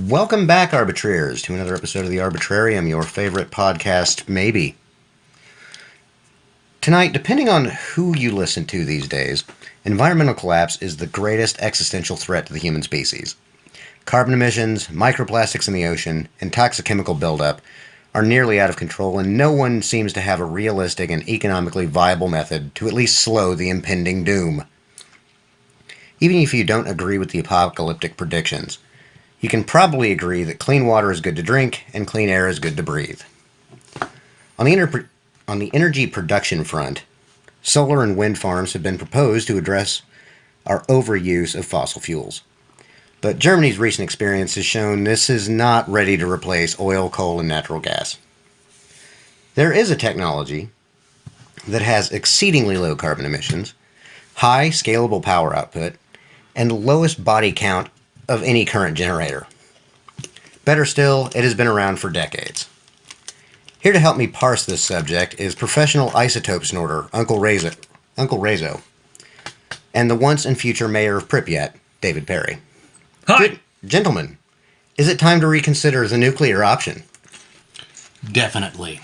Welcome back, Arbitrarians, to another episode of the Arbitrarium, your favorite podcast, maybe. Tonight, depending on who you listen to these days, environmental collapse is the greatest existential threat to the human species. Carbon emissions, microplastics in the ocean, and toxic chemical buildup are nearly out of control, and no one seems to have a realistic and economically viable method to at least slow the impending doom. Even if you don't agree with the apocalyptic predictions, you can probably agree that clean water is good to drink and clean air is good to breathe. On the energy production front, solar and wind farms have been proposed to address our overuse of fossil fuels. But Germany's recent experience has shown this is not ready to replace oil, coal, and natural gas. There is a technology that has exceedingly low carbon emissions, high scalable power output, and lowest body count of any current generator. Better still, it has been around for decades. Here to help me parse this subject is professional isotope snorter Uncle Rezo, and the once and future mayor of Pripyat, David Perry. Hi! Gentlemen, is it time to reconsider the nuclear option? Definitely.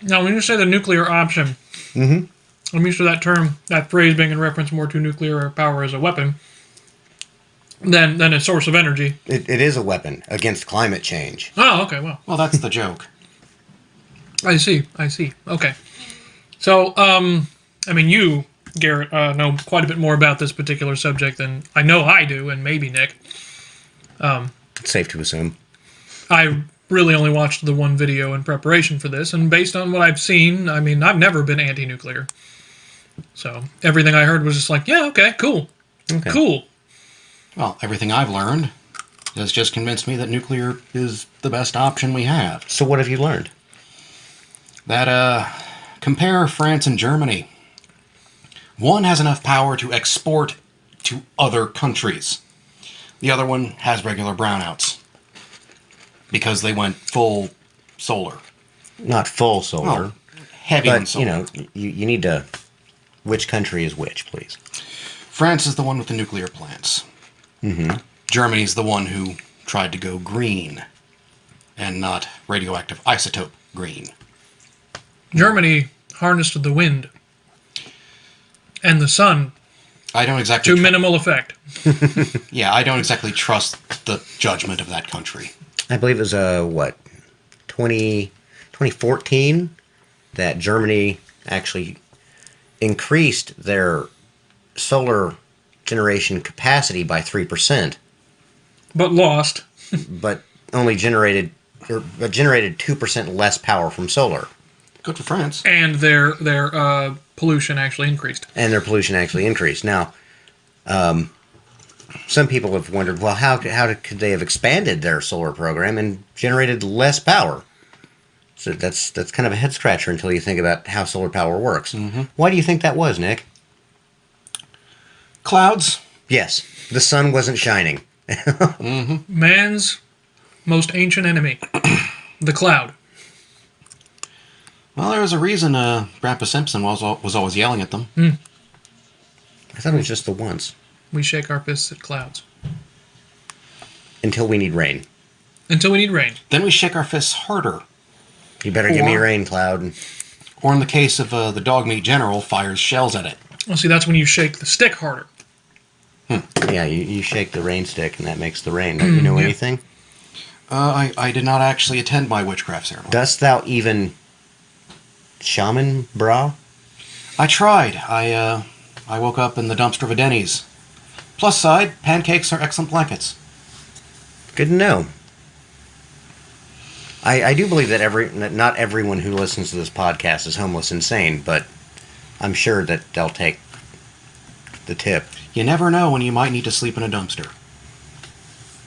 Now, when you say the nuclear option, I'm used to that phrase being in reference more to nuclear power as a weapon than a source of energy. It is a weapon against climate change. Oh, okay, well, that's the joke. I see. Okay. So, you, Garrett, know quite a bit more about this particular subject than I know I do, and maybe Nick. It's safe to assume. I really only watched the one video in preparation for this, and based on what I've seen, I've never been anti-nuclear. So, everything I heard was just like, yeah, okay, cool. Okay. Cool. Well, everything I've learned has just convinced me that nuclear is the best option we have. So what have you learned? That, compare France and Germany. One has enough power to export to other countries. The other one has regular brownouts. Because they went full solar. Not full solar. Oh, heavy on solar. You need to... Which country is which, please? France is the one with the nuclear plants. Germany's the one who tried to go green. And not radioactive isotope green. Germany harnessed the wind and the sun to minimal effect. Yeah, I don't exactly trust the judgment of that country. I believe it was, 2014 that Germany actually increased their solar generation capacity by 3%. But lost. But only generated 2% less power from solar. Good for France. And their pollution actually increased. Now, some people have wondered, well, how could they have expanded their solar program and generated less power? So that's kind of a head scratcher until you think about how solar power works. Why do you think that was, Nick? Clouds? Yes, the sun wasn't shining. Man's most ancient enemy, the cloud. Well, there was a reason Grandpa Simpson was always yelling at them. I thought it was just the once. We shake our fists at clouds. Until we need rain. Then we shake our fists harder. You better give me rain, cloud. Or in the case of the dog meat general, fires shells at it. Well, see, that's when you shake the stick harder. Yeah, you shake the rain stick, and that makes the rain. Don't you know anything? I did not actually attend my witchcraft ceremony. Dost thou even shaman bra? I tried. I woke up in the dumpster of a Denny's. Plus side, pancakes are excellent blankets. Good to know. I do believe that not everyone who listens to this podcast is homeless insane, but I'm sure that they'll take the tip. You never know when you might need to sleep in a dumpster.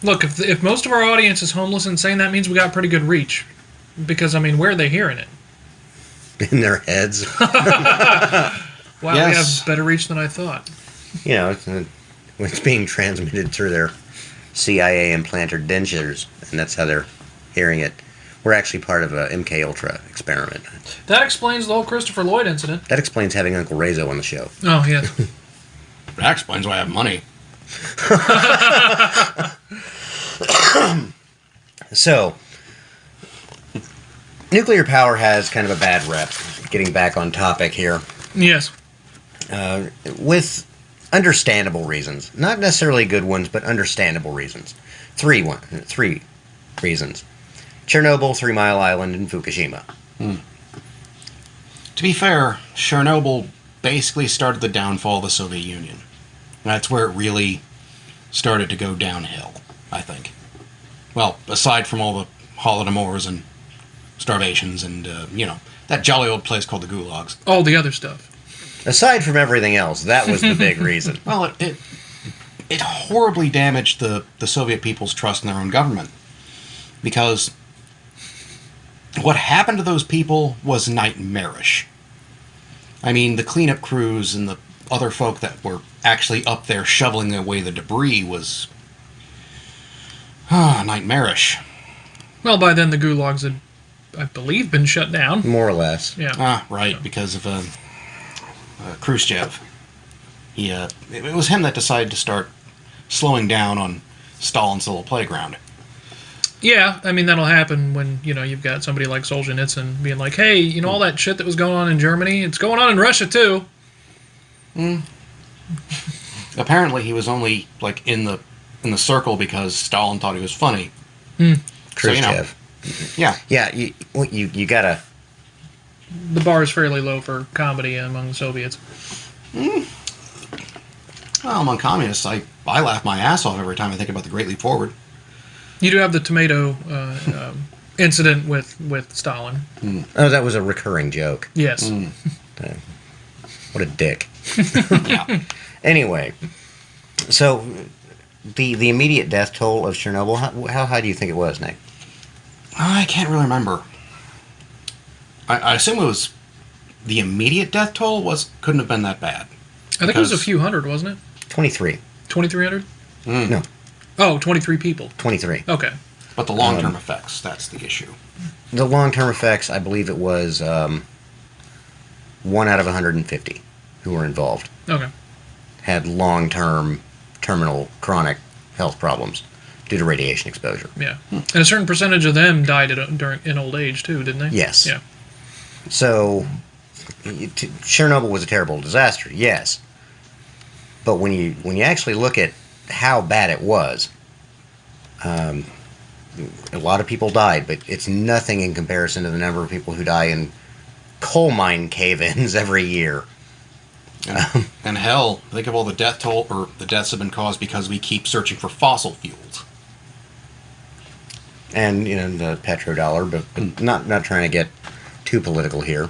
Look, if most of our audience is homeless insane, that means we got pretty good reach. Because, where are they hearing it? In their heads. Wow, yes. We have better reach than I thought. It's being transmitted through their CIA implanted dentures, and that's how they're hearing it. We're actually part of a MK Ultra experiment. That explains the whole Christopher Lloyd incident. That explains having Uncle Rezo on the show. Oh, yeah. That explains why I have money. So, nuclear power has kind of a bad rep. Getting back on topic here. Yes. With understandable reasons. Not necessarily good ones, but understandable reasons. Three reasons. Chernobyl, 3 Mile Island, and Fukushima. To be fair, Chernobyl basically started the downfall of the Soviet Union. That's where it really started to go downhill, I think. Well, aside from all the holodomors and starvations and, that jolly old place called the Gulags. All the other stuff. Aside from everything else, that was the big reason. Well, it horribly damaged the Soviet people's trust in their own government. Because what happened to those people was nightmarish. I mean, the cleanup crews and the other folk that were actually up there shoveling away the debris was nightmarish. Well, by then the gulags had, I believe, been shut down. More or less. Yeah. Right, because of Khrushchev. It was him that decided to start slowing down on Stalin's little playground. Yeah, I mean, that'll happen when, you've got somebody like Solzhenitsyn being like, hey, all that shit that was going on in Germany, it's going on in Russia, too. Apparently, he was only, in the circle because Stalin thought he was funny. Khrushchev. Yeah. Yeah, you gotta... The bar is fairly low for comedy among the Soviets. Well, among communists, I laugh my ass off every time I think about the Great Leap Forward. You do have the tomato incident with Stalin. Oh, that was a recurring joke. Yes. What a dick. Yeah. Anyway, so the immediate death toll of Chernobyl, how high do you think it was, Nick? I can't really remember. I assume it was the immediate death toll couldn't have been that bad. I think it was a few hundred, wasn't it? 23. 2,300? No, Oh, 23 people. 23. Okay. But the long-term effects, that's the issue. The long-term effects, I believe it was 1 out of 150 who were involved Okay. had long-term terminal chronic health problems due to radiation exposure. Yeah. And a certain percentage of them died in old age, too, didn't they? Yes. Yeah. So, Chernobyl was a terrible disaster, yes. But when you actually look at how bad it was, a lot of people died, but it's nothing in comparison to the number of people who die in coal mine cave-ins every year. And hell, think of all the death toll, or the deaths have been caused because we keep searching for fossil fuels. And, the petrodollar, but not trying to get too political here.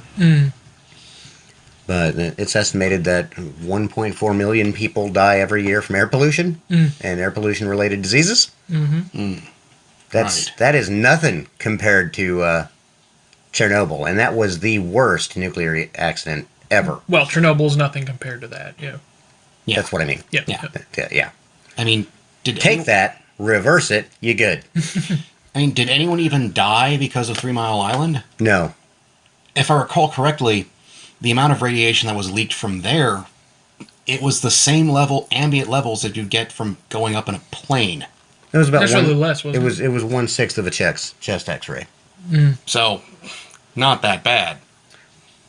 But it's estimated that 1.4 million people die every year from air pollution and air pollution-related diseases. That is nothing compared to Chernobyl, and that was the worst nuclear accident ever. Well, Chernobyl's nothing compared to that. Yeah. That's what I mean. Yeah. Yeah. I mean, Take that, reverse it, you good. did anyone even die because of 3 Mile Island? No. If I recall correctly, the amount of radiation that was leaked from there, it was the same ambient levels that you'd get from going up in a plane. It was about Actually, less, wasn't it? It was 1/6 of a chest X-ray. So, not that bad.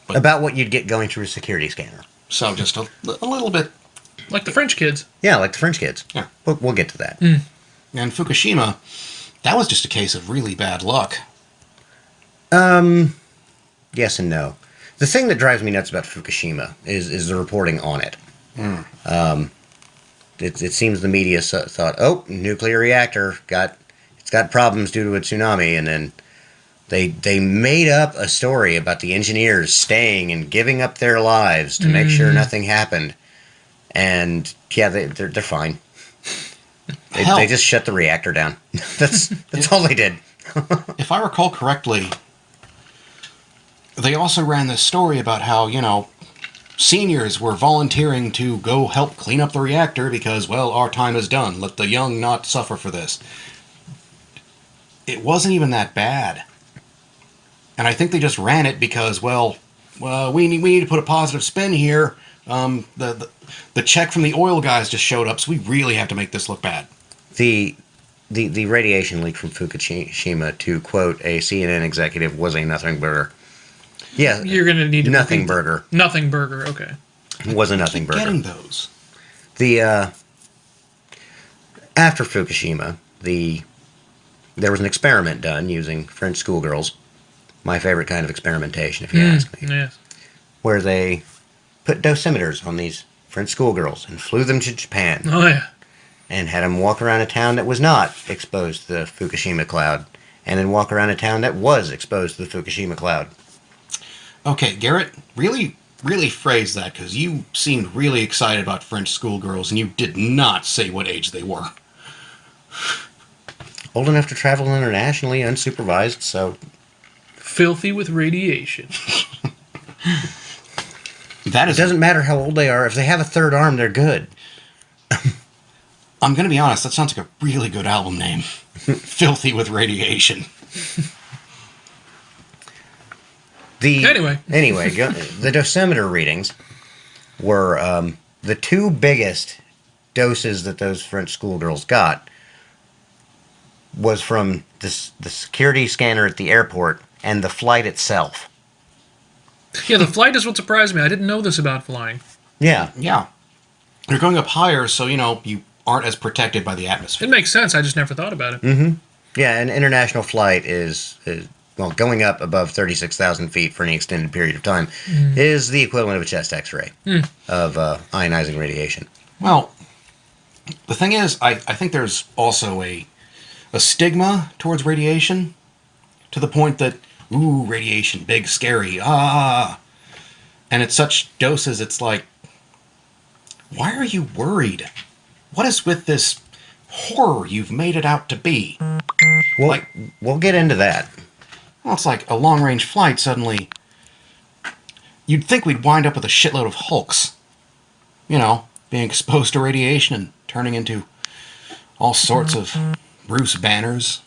But, about what you'd get going through a security scanner. So just a little bit. Like the French kids. Yeah, like the French kids. Yeah. We'll get to that. And Fukushima, that was just a case of really bad luck. Yes and no. The thing that drives me nuts about Fukushima is the reporting on it. It seems the media thought, nuclear reactor it's got problems due to a tsunami, and then they made up a story about the engineers staying and giving up their lives to make sure nothing happened. And yeah, they're fine. They just shut the reactor down. That's all they did. If I recall correctly, they also ran this story about how, seniors were volunteering to go help clean up the reactor because, well, our time is done. Let the young not suffer for this. It wasn't even that bad. And I think they just ran it because, we need to put a positive spin here. The check from the oil guys just showed up, so we really have to make this look bad. The the radiation leak from Fukushima, to quote a CNN executive, was a nothing burger. Yeah, You're going to need to nothing repeat burger. Nothing burger, okay. Was a nothing burger. Getting those. After Fukushima, there was an experiment done using French schoolgirls. My favorite kind of experimentation, if you ask me. Yes. Where they put dosimeters on these French schoolgirls and flew them to Japan Oh, yeah. and had them walk around a town that was not exposed to the Fukushima cloud, and then walk around a town that was exposed to the Fukushima cloud. Okay, Garrett, really phrase that, because you seemed really excited about French schoolgirls, and you did not say what age they were. Old enough to travel internationally, unsupervised, so... Filthy with radiation. That is... It doesn't matter how old they are. If they have a third arm, they're good. I'm going to be honest, that sounds like a really good album name. Filthy with radiation. Anyway, the dosimeter readings were the two biggest doses that those French schoolgirls got was from the security scanner at the airport and the flight itself. Yeah, the flight is what surprised me. I didn't know this about flying. Yeah. Yeah. You're going up higher, so, you aren't as protected by the atmosphere. It makes sense. I just never thought about it. Mm-hmm. Yeah, an international flight is going up above 36,000 feet for any extended period of time is the equivalent of a chest x-ray of ionizing radiation. Well, the thing is, I think there's also a stigma towards radiation, to the point that, ooh, radiation, big, scary, and at such doses, it's like, why are you worried? What is with this horror you've made it out to be? Well, we'll get into that. Well, it's like a long-range flight, suddenly, you'd think we'd wind up with a shitload of hulks. Being exposed to radiation and turning into all sorts of Bruce Banners.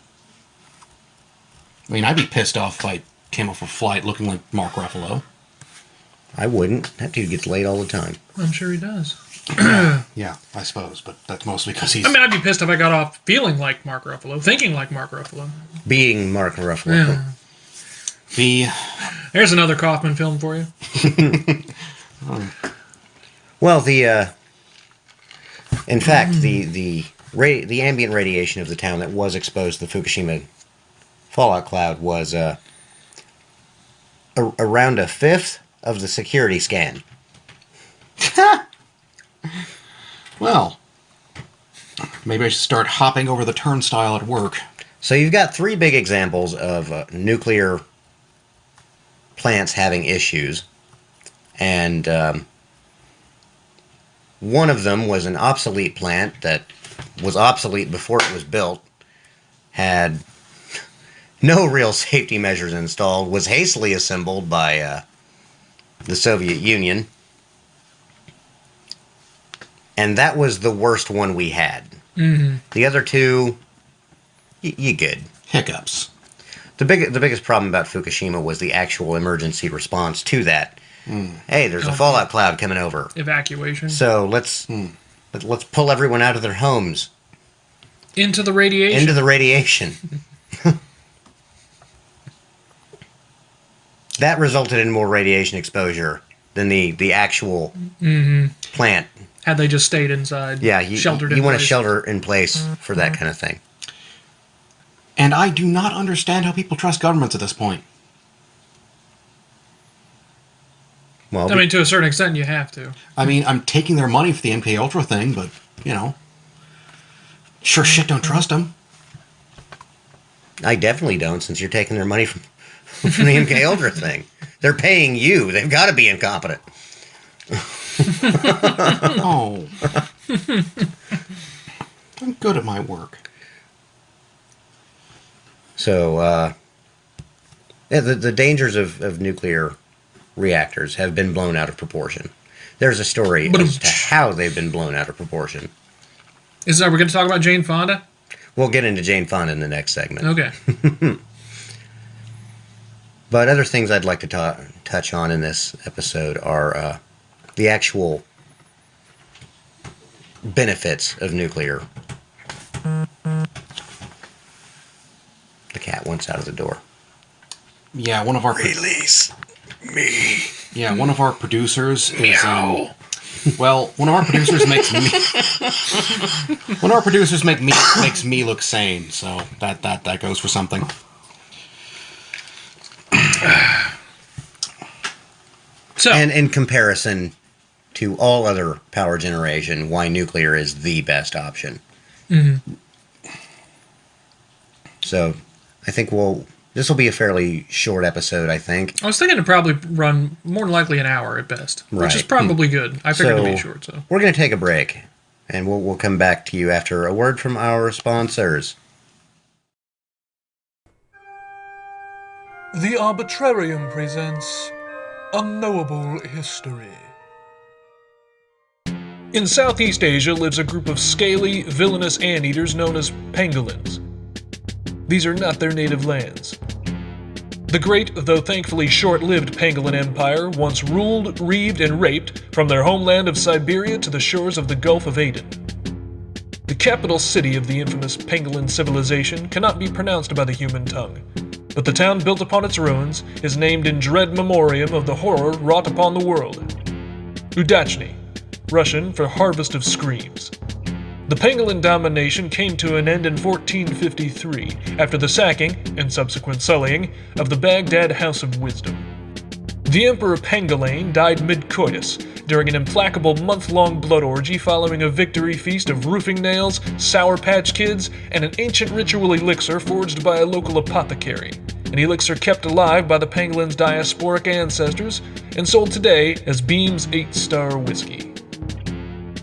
I mean, I'd be pissed off if I came off a flight looking like Mark Ruffalo. I wouldn't. That dude gets laid all the time. I'm sure he does. Yeah, I suppose, but that's mostly because he's... I mean, I'd be pissed if I got off feeling like Mark Ruffalo, thinking like Mark Ruffalo. Being Mark Ruffalo. Yeah. There's another Kaufman film for you. Well, in fact, the ambient radiation of the town that was exposed to the Fukushima fallout cloud was around a fifth of the security scan. Well, maybe I should start hopping over the turnstile at work. So you've got three big examples of nuclear plants having issues, and one of them was an obsolete plant that was obsolete before it was built, had no real safety measures installed, was hastily assembled by the Soviet Union, and that was the worst one we had. Mm-hmm. The other two, you good. Hiccups. The biggest problem about Fukushima was the actual emergency response to that. Hey, there's a fallout cloud coming over. Evacuation. So let's pull everyone out of their homes. Into the radiation. Into the radiation. That resulted in more radiation exposure than the actual plant. Had they just stayed inside. Yeah, sheltered in you want to place. shelter in place for that kind of thing. And I do not understand how people trust governments at this point. Well, I mean, to a certain extent, you have to. I mean, I'm taking their money for the MK Ultra thing, but, sure shit don't trust them. I definitely don't, since you're taking their money from the MK Ultra thing. They're paying you. They've got to be incompetent. Oh. I'm good at my work. So, the dangers of nuclear reactors have been blown out of proportion. There's a story as to how they've been blown out of proportion. Are we going to talk about Jane Fonda? We'll get into Jane Fonda in the next segment. Okay. But other things I'd like to touch on in this episode are the actual benefits of nuclear. Cat wants out of the door. Yeah, one of our Release me. Yeah, one of our producers is well, one of our producers makes me makes me look sane, so that goes for something. So, And in comparison to all other power generation, why nuclear is the best option. mm-hmm. So, I think this will be a fairly short episode, I think. I was thinking it'd probably run more than likely an hour at best, which is Right. probably good. I figured it'd be short, so. We're going to take a break, and we'll come back to you after a word from our sponsors. The Arbitrarium presents Unknowable History. In Southeast Asia lives a group of scaly, villainous anteaters known as pangolins. These are not their native lands. The great, though thankfully short-lived Pangolin Empire once ruled, reaved, and raped from their homeland of Siberia to the shores of the Gulf of Aden. The capital city of the infamous Pangolin civilization cannot be pronounced by the human tongue, but the town built upon its ruins is named in dread memoriam of the horror wrought upon the world. Udachny, Russian for Harvest of Screams. The Pangolin domination came to an end in 1453, after the sacking, and subsequent sullying, of the Baghdad House of Wisdom. The Emperor Pangolin died mid-coitus, during an implacable month-long blood orgy following a victory feast of roofing nails, Sour Patch Kids, and an ancient ritual elixir forged by a local apothecary, an elixir kept alive by the Pangolin's diasporic ancestors, and sold today as Beam's 8-star whiskey.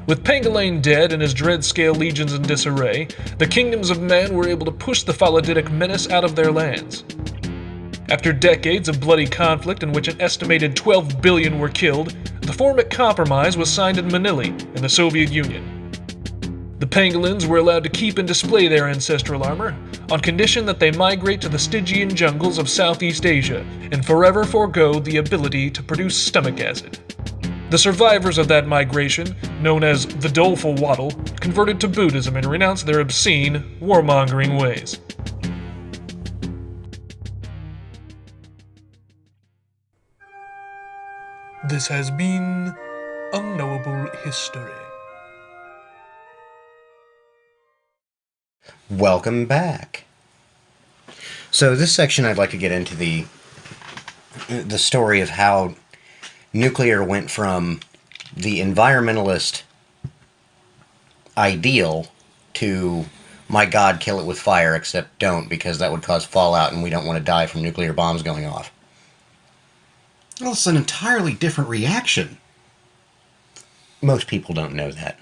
With Pangolin dead and his dread-scale legions in disarray, the kingdoms of man were able to push the Phalliditic menace out of their lands. After decades of bloody conflict in which an estimated 12 billion were killed, the Formic Compromise was signed in Manila, in the Soviet Union. The Pangolins were allowed to keep and display their ancestral armor, on condition that they migrate to the Stygian jungles of Southeast Asia and forever forego the ability to produce stomach acid. The survivors of that migration, known as the Doleful Waddle, converted to Buddhism and renounced their obscene, warmongering ways. This has been Unknowable History. Welcome back. So this section I'd like to get into the story of how nuclear went from the environmentalist ideal to, my God, kill it with fire, except don't, because that would cause fallout and we don't want to die from nuclear bombs going off. Well, it's an entirely different reaction. Most people don't know that.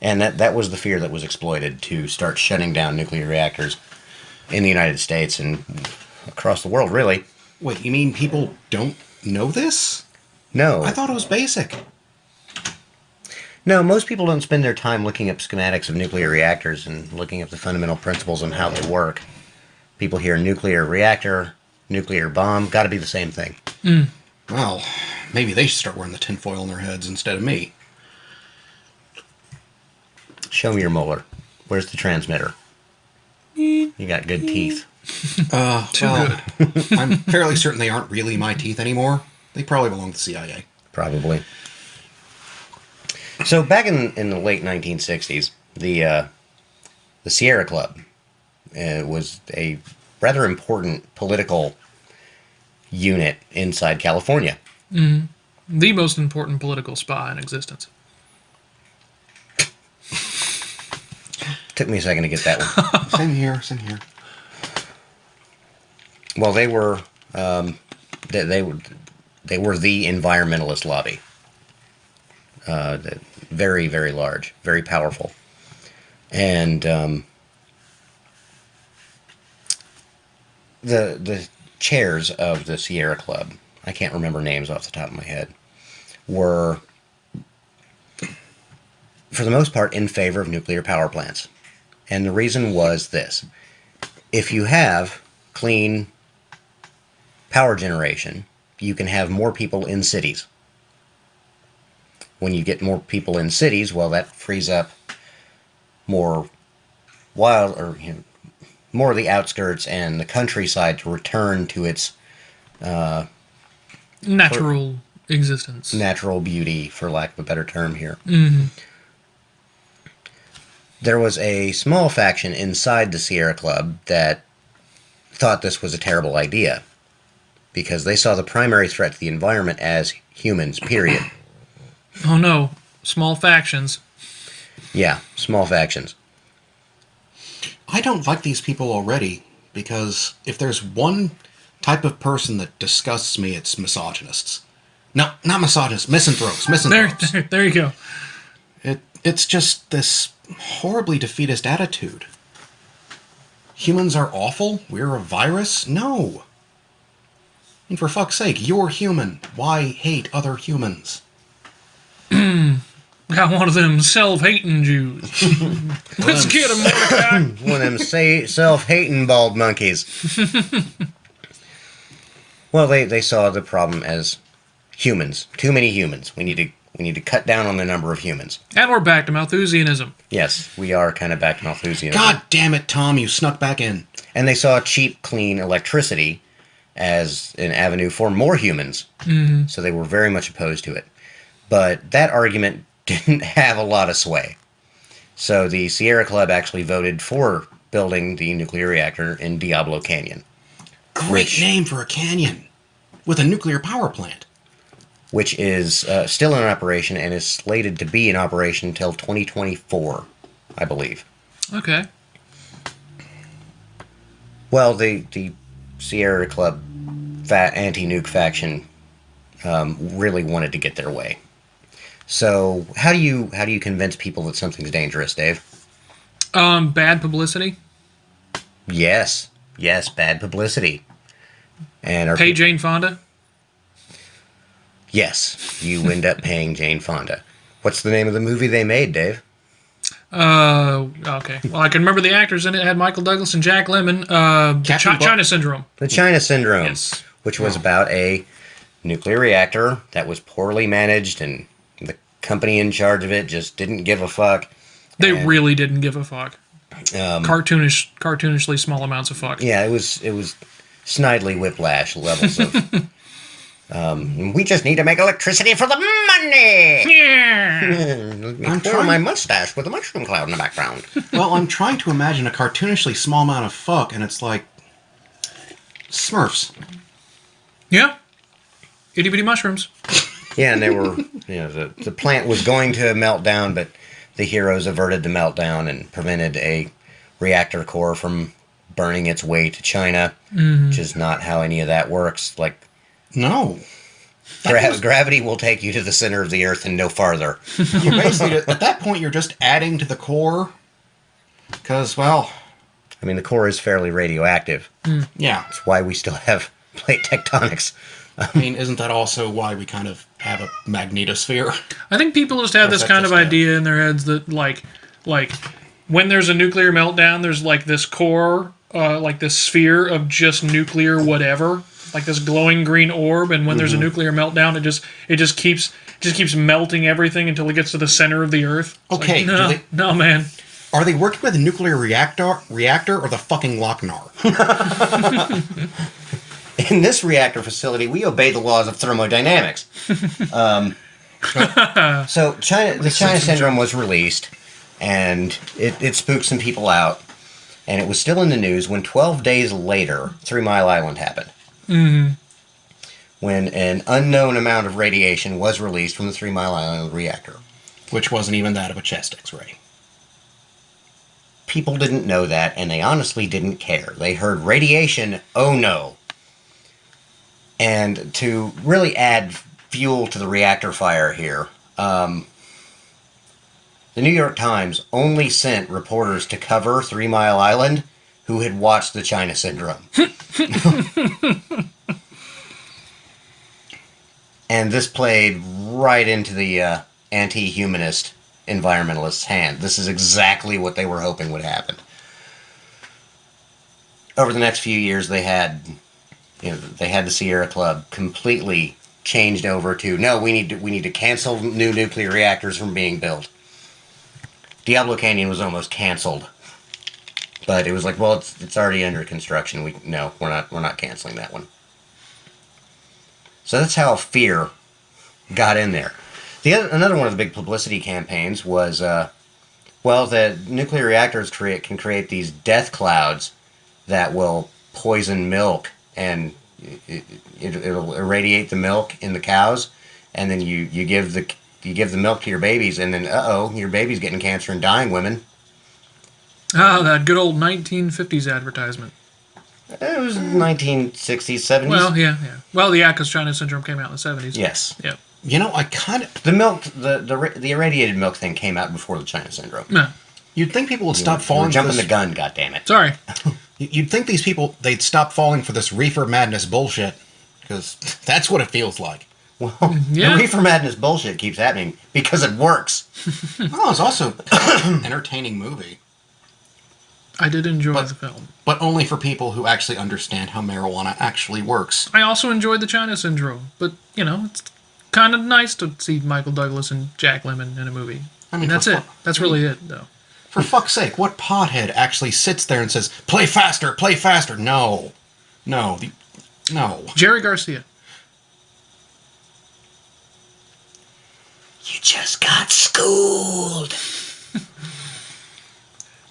And that was the fear that was exploited to start shutting down nuclear reactors in the United States and across the world, really. Wait, you mean people don't know this? No. I thought it was basic. No, most people don't spend their time looking up schematics of nuclear reactors and looking up the fundamental principles on how they work. People hear nuclear reactor, nuclear bomb, gotta be the same thing. Well, maybe they should start wearing the tinfoil on their heads instead of me. Show me your molar. Where's the transmitter? You got good teeth. Good. I'm fairly certain they aren't really my teeth anymore. They probably belong to the CIA. Probably. So back in the late 1960s, the Sierra Club was a rather important political unit inside California. Mm-hmm. The most important political spy in existence. Took me a second to get that one. Same here, same here. Well, they were they were the environmentalist lobby. Very, very large, very powerful, and the chairs of the Sierra Club, I can't remember names off the top of my head, were for the most part in favor of nuclear power plants, and the reason was this: if you have clean power generation, you can have more people in cities. When you get more people in cities, well, that frees up more more of the outskirts and the countryside to return to its Natural existence. natural beauty, for lack of a better term here. Mm-hmm. There was a small faction inside the Sierra Club that thought this was a terrible idea because they saw the primary threat to the environment as humans, period. Oh no, small factions. Yeah, small factions. I don't like these people already, because if there's one type of person that disgusts me, it's misogynists. No, not misogynists, misanthropes. There you go. It's just this horribly defeatist attitude. Humans are awful? We're a virus? No. And for fuck's sake, you're human. Why hate other humans? Got one of them self-hating Jews. Let's get him, Mordecai. One of them self-hating bald monkeys. Well, they saw the problem as humans. Too many humans. We need to cut down on the number of humans. And we're back to Malthusianism. Yes, we are kind of back to Malthusianism. God damn it, Tom, you snuck back in. And they saw cheap, clean electricity as an avenue for more humans. Mm-hmm. So they were very much opposed to it. But that argument didn't have a lot of sway. So the Sierra Club actually voted for building the nuclear reactor in Diablo Canyon. Great name for a canyon. With a nuclear power plant. Which is still in operation and is slated to be in operation until 2024, I believe. Okay. Well, the Sierra Club anti-nuke faction really wanted to get their way. So, how do you convince people that something's dangerous, Dave? Bad publicity. Yes, bad publicity. And Pay Jane Fonda. Yes, you end up paying Jane Fonda. What's the name of the movie they made, Dave? Okay. Well, I can remember the actors in it. It had Michael Douglas and Jack Lemmon. China Syndrome. The China Syndrome. Yes. Which was about a nuclear reactor that was poorly managed, and the company in charge of it just didn't give a fuck. They really didn't give a fuck. Cartoonishly small amounts of fuck. Yeah, it was Snidely Whiplash levels of... we just need to make electricity for the money! Yeah. I'm twirl my mustache with a mushroom cloud in the background. Well, I'm trying to imagine a cartoonishly small amount of fuck, and it's like... Smurfs. Yeah. Itty bitty mushrooms. Yeah, and they were... the plant was going to melt down, but the heroes averted the meltdown and prevented a reactor core from burning its way to China, which is not how any of that works. Like... No. Gravity will take you to the center of the Earth and no farther. You're basically, at that point, you're just adding to the core. Because, well... I mean, the core is fairly radioactive. Yeah. That's why we still have plate tectonics. I mean, isn't that also why we kind of have a magnetosphere? I think people just have this kind of idea in their heads that, like when there's a nuclear meltdown, there's, like, this core, like this sphere of just nuclear whatever. Like this glowing green orb, and when there's a nuclear meltdown, it just keeps melting everything until it gets to the center of the Earth. It's Okay, like, no, man. Are they working with a nuclear reactor or the fucking Lochnar? In this reactor facility, we obey the laws of thermodynamics. So the China Syndrome was released, and it spooked some people out, and it was still in the news when 12 days later, 3 Mile Island happened. Mm-hmm. When an unknown amount of radiation was released from the 3 Mile Island reactor. Which wasn't even that of a chest x-ray. People didn't know that, and they honestly didn't care. They heard radiation, oh no. And to really add fuel to the reactor fire here, the New York Times only sent reporters to cover 3 Mile Island who had watched the China Syndrome. And this played right into the anti-humanist environmentalists' hand. This is exactly what they were hoping would happen. Over the next few years, they had the Sierra Club completely changed over to, no, we need to cancel new nuclear reactors from being built. Diablo Canyon was almost canceled But it was like, well, it's already under construction. We're not canceling that one. So that's how fear got in there. Another one of the big publicity campaigns was, the nuclear reactors can create these death clouds that will poison milk, and it'll irradiate the milk in the cows, and then you give the milk to your babies, and then your baby's getting cancer and dying, women. Ah, that good old 1950s advertisement. It was 1960s, 70s. Well, yeah. Well, yeah, because China syndrome came out in the 70s. Yes. Yeah. You know, I kind of... The irradiated milk thing came out before the China syndrome. Yeah. You'd think people would stop falling jumping for this... the gun, goddammit. Sorry. You'd think these people, they'd stop falling for this reefer madness bullshit, because that's what it feels like. Well, Yeah. the reefer madness bullshit keeps happening because it works. Oh, it's also an entertaining movie. I did enjoy the film. But only for people who actually understand how marijuana actually works. I also enjoyed the China syndrome, but, it's kind of nice to see Michael Douglas and Jack Lemmon in a movie. I mean, that's it. That's really it, though. For fuck's sake, what pothead actually sits there and says, play faster, play faster? No. No. Jerry Garcia. You just got schooled.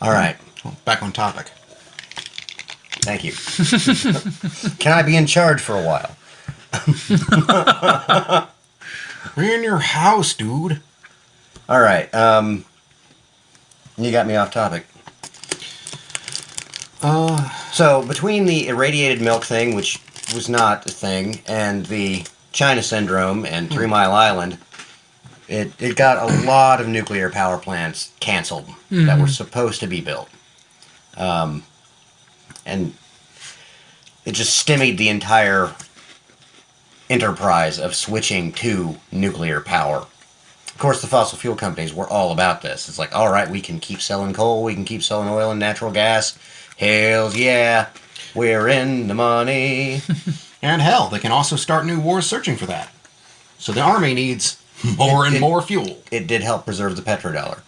All right. Well, back on topic. Thank you. Can I be in charge for a while? We're in your house, dude. All right. You got me off topic. So between the irradiated milk thing, which was not a thing, and the China syndrome and 3 Mile Island, it got a lot of nuclear power plants canceled that were supposed to be built. And it just stymied the entire enterprise of switching to nuclear power. Of course, the fossil fuel companies were all about this. It's like, all right, we can keep selling coal, we can keep selling oil and natural gas. Hells yeah, we're in the money. And hell, they can also start new wars searching for that. So the army needs more and more fuel. It did help preserve the petrodollar.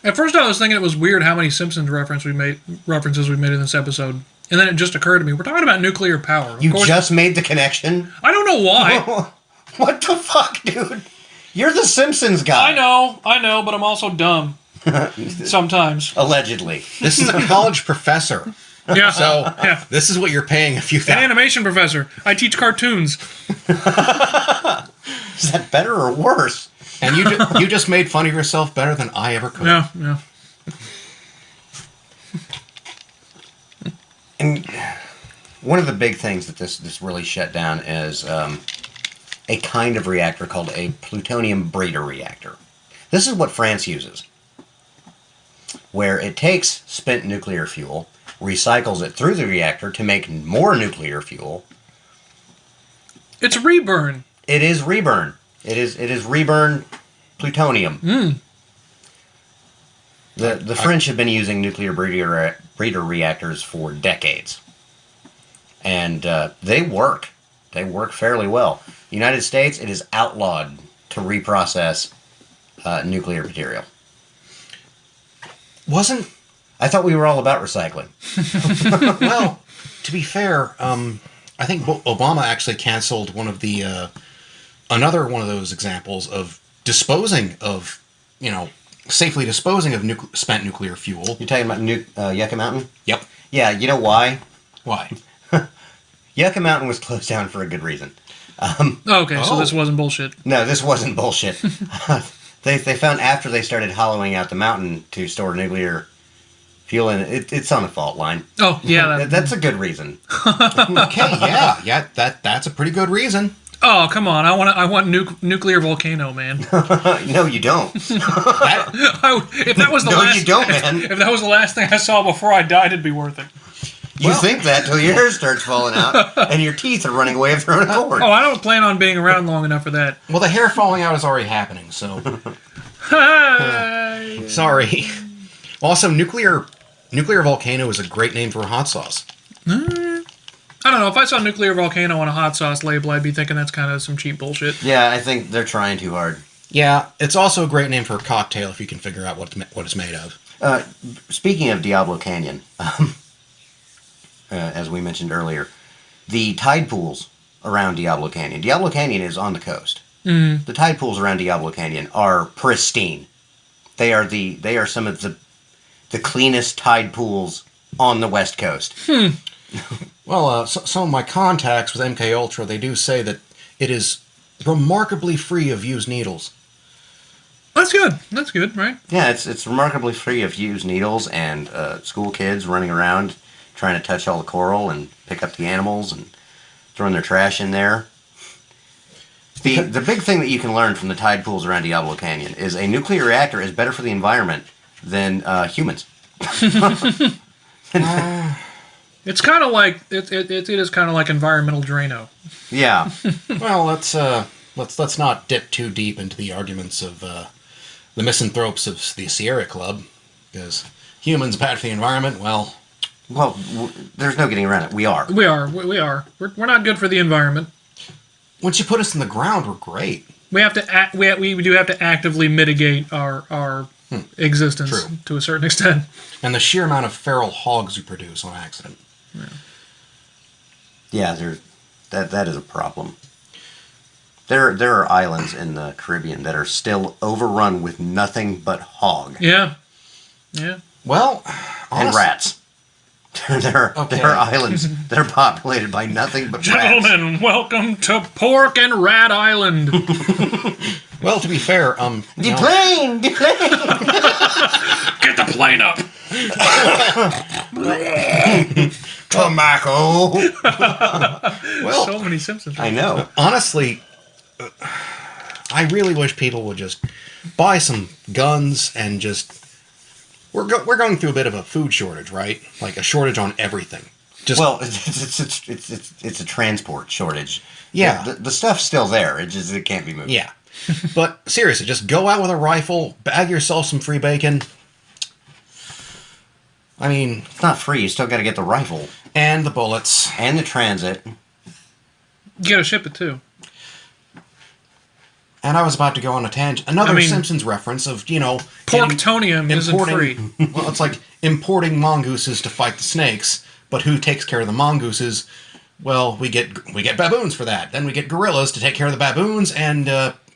At first, I was thinking it was weird how many Simpsons references we made in this episode, and then it just occurred to me we're talking about nuclear power. You just made the connection? I don't know why. What the fuck, dude? You're the Simpsons guy. I know, but I'm also dumb. Sometimes. Allegedly. This is a college professor. Yeah. So yeah. This is what you're paying a few An thousand. animation professor. I teach cartoons. Is that better or worse? And you just made fun of yourself better than I ever could. Yeah. And one of the big things that this really shut down is a kind of reactor called a plutonium breeder reactor. This is what France uses, where it takes spent nuclear fuel, recycles it through the reactor to make more nuclear fuel. It's reburn. It is reburn. It is reburn plutonium. The French have been using nuclear breeder reactors for decades, and they work. They work fairly well. United States, it is outlawed to reprocess nuclear material. I thought we were all about recycling. Well, to be fair, I think Obama actually canceled one of the another one of those examples of disposing of, safely disposing of spent nuclear fuel. You're talking about Yucca Mountain? Yep. Yeah, you know why? Why? Yucca Mountain was closed down for a good reason. So this wasn't bullshit. No, this wasn't bullshit. They found after they started hollowing out the mountain to store nuclear fuel in it, it's on a fault line. Oh, yeah. That's a good reason. Okay, yeah, that's a pretty good reason. Oh, come on. I want nuclear volcano, man. No, you don't. If that was the No, last, you don't, man. If that was the last thing I saw before I died, it'd be worth it. You think that till your hair starts falling out and your teeth are running away of their own accord. Oh, I don't plan on being around long enough for that. Well, the hair falling out is already happening, so... Hey! Sorry. Also, nuclear volcano is a great name for a hot sauce. I don't know. If I saw nuclear volcano on a hot sauce label, I'd be thinking that's kind of some cheap bullshit. Yeah, I think they're trying too hard. Yeah, it's also a great name for a cocktail if you can figure out what it's made of. Speaking of Diablo Canyon, as we mentioned earlier, the tide pools around Diablo Canyon. Diablo Canyon is on the coast. Mm. The tide pools around Diablo Canyon are pristine. They are some of the cleanest tide pools on the West Coast. Well, some of my contacts with MK Ultra, they do say that it is remarkably free of used needles. That's good. That's good, right? Yeah, it's remarkably free of used needles and school kids running around trying to touch all the coral and pick up the animals and throwing their trash in there. The big thing that you can learn from the tide pools around Diablo Canyon is a nuclear reactor is better for the environment than humans. It's kind of like it is kind of like environmental Drano. Yeah. Well, let's not dip too deep into the arguments of the misanthropes of the Sierra Club, because humans bad for the environment. Well, there's no getting around it. We are. We are. We're not good for the environment. once you put us in the ground, we're great. We have to we do have to actively mitigate our existence True. to a certain extent. And the sheer amount of feral hogs we produce on accident. Yeah, that is a problem. There are islands in the Caribbean that are still overrun with nothing but hog Yeah. Well, and rats. There are islands that are populated by nothing but rats. Gentlemen, welcome to Pork and Rat Island. Well, to be fair, Deplane! Get the plane up. Tobacco! well, So many Simpsons. I know. honestly, I really wish people would just buy some guns and just. We're going through a bit of a food shortage, right? Like a shortage on everything. Just Well, it's a transport shortage. Yeah. The stuff's still there. It can't be moved. yeah. But seriously, just go out with a rifle, bag yourself some free bacon. I mean, It's not free. You still got to get the rifle and the bullets. and the transit. You gotta ship it too. And I was about to go on a tangent. Another Simpsons reference of, Porktonium isn't free. Well, it's like importing mongooses to fight the snakes, but who takes care of the mongooses? Well, we get baboons for that. Then we get gorillas to take care of the baboons, and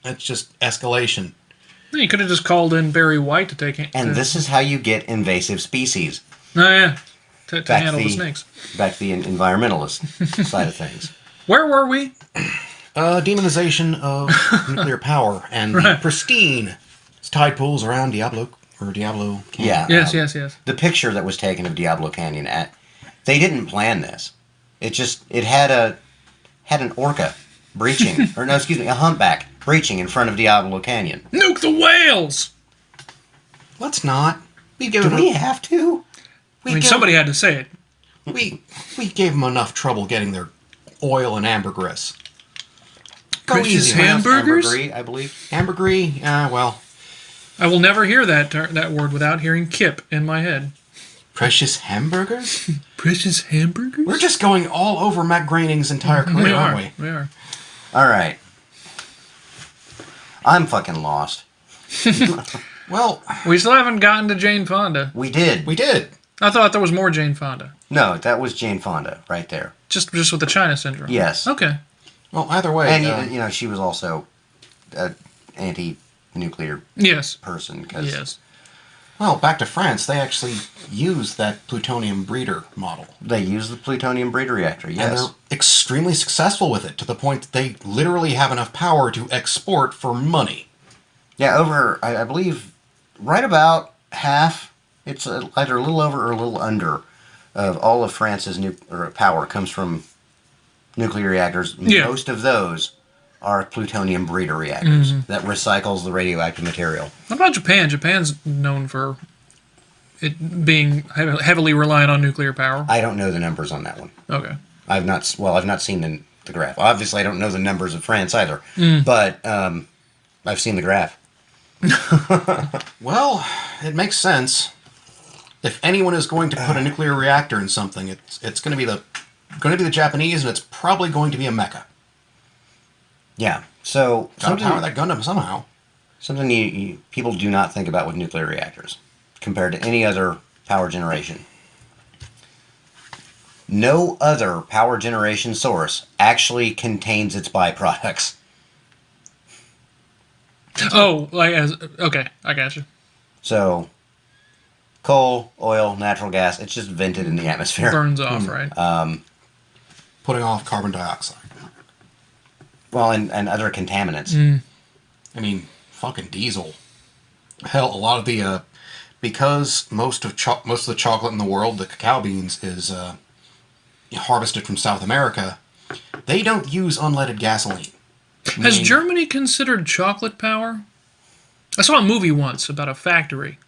it's just escalation. You could have just called in Barry White to take it. And this is how you get invasive species. Oh, yeah. To Back handle the the- snakes. Back to the environmentalist side of things. Where were we? Demonization of nuclear power and the pristine tide pools around Diablo Canyon. Yeah. Yes. The picture that was taken of Diablo Canyon they didn't plan this. It had an orca breaching, or no, excuse me, a humpback breaching in front of Diablo Canyon. Nuke the whales! Let's not. We Do we have to? Somebody had to say it. We gave them enough trouble getting their oil and ambergris. Go Precious easy, man. Hamburgers? Ambergris, I believe. Ambergris? Well, I will never hear that word without hearing Kip in my head. precious hamburgers? Precious hamburgers? We're just going all over Matt Groening's entire career, aren't we? We are. All right. I'm fucking lost. Well, We still haven't gotten to Jane Fonda. We did. we did. I thought there was more Jane Fonda. No, that was Jane Fonda right there. Just with the China syndrome. Yes. Okay. Well, either way. And she was also an anti-nuclear Yes. person. 'Cause Yes. Well, back to France, they actually used that plutonium breeder model. They use the plutonium breeder reactor. And Yes. they're extremely successful with it, to the point that they literally have enough power to export for money. Yeah, over, I believe, right about half, it's either a little over or a little under, of all of France's power comes from nuclear reactors. Yeah. Most of those are plutonium breeder reactors that recycles the radioactive material. What about Japan? Japan's known for it being heavily reliant on nuclear power. I don't know the numbers on that one. Okay. I've not seen the graph. Obviously, I don't know the numbers of France either, but I've seen the graph. Well, it makes sense. If anyone is going to put a nuclear reactor in something, it's going to be the Japanese, and it's probably going to be a Mecca. Yeah. So Gotta power that Gundam somehow. something people do not think about with nuclear reactors: compared to any other power generation. No other power generation source actually contains its byproducts. Oh, okay, I got you. So, coal, oil, natural gas, it's just vented in the atmosphere. Burns off, right? Putting off carbon dioxide. Well, and other contaminants. I mean, fucking diesel. Hell, a lot of the because most of the chocolate in the world, the cacao beans, is harvested from South America. They don't use unleaded gasoline. Has Germany considered chocolate power? I saw a movie once about a factory.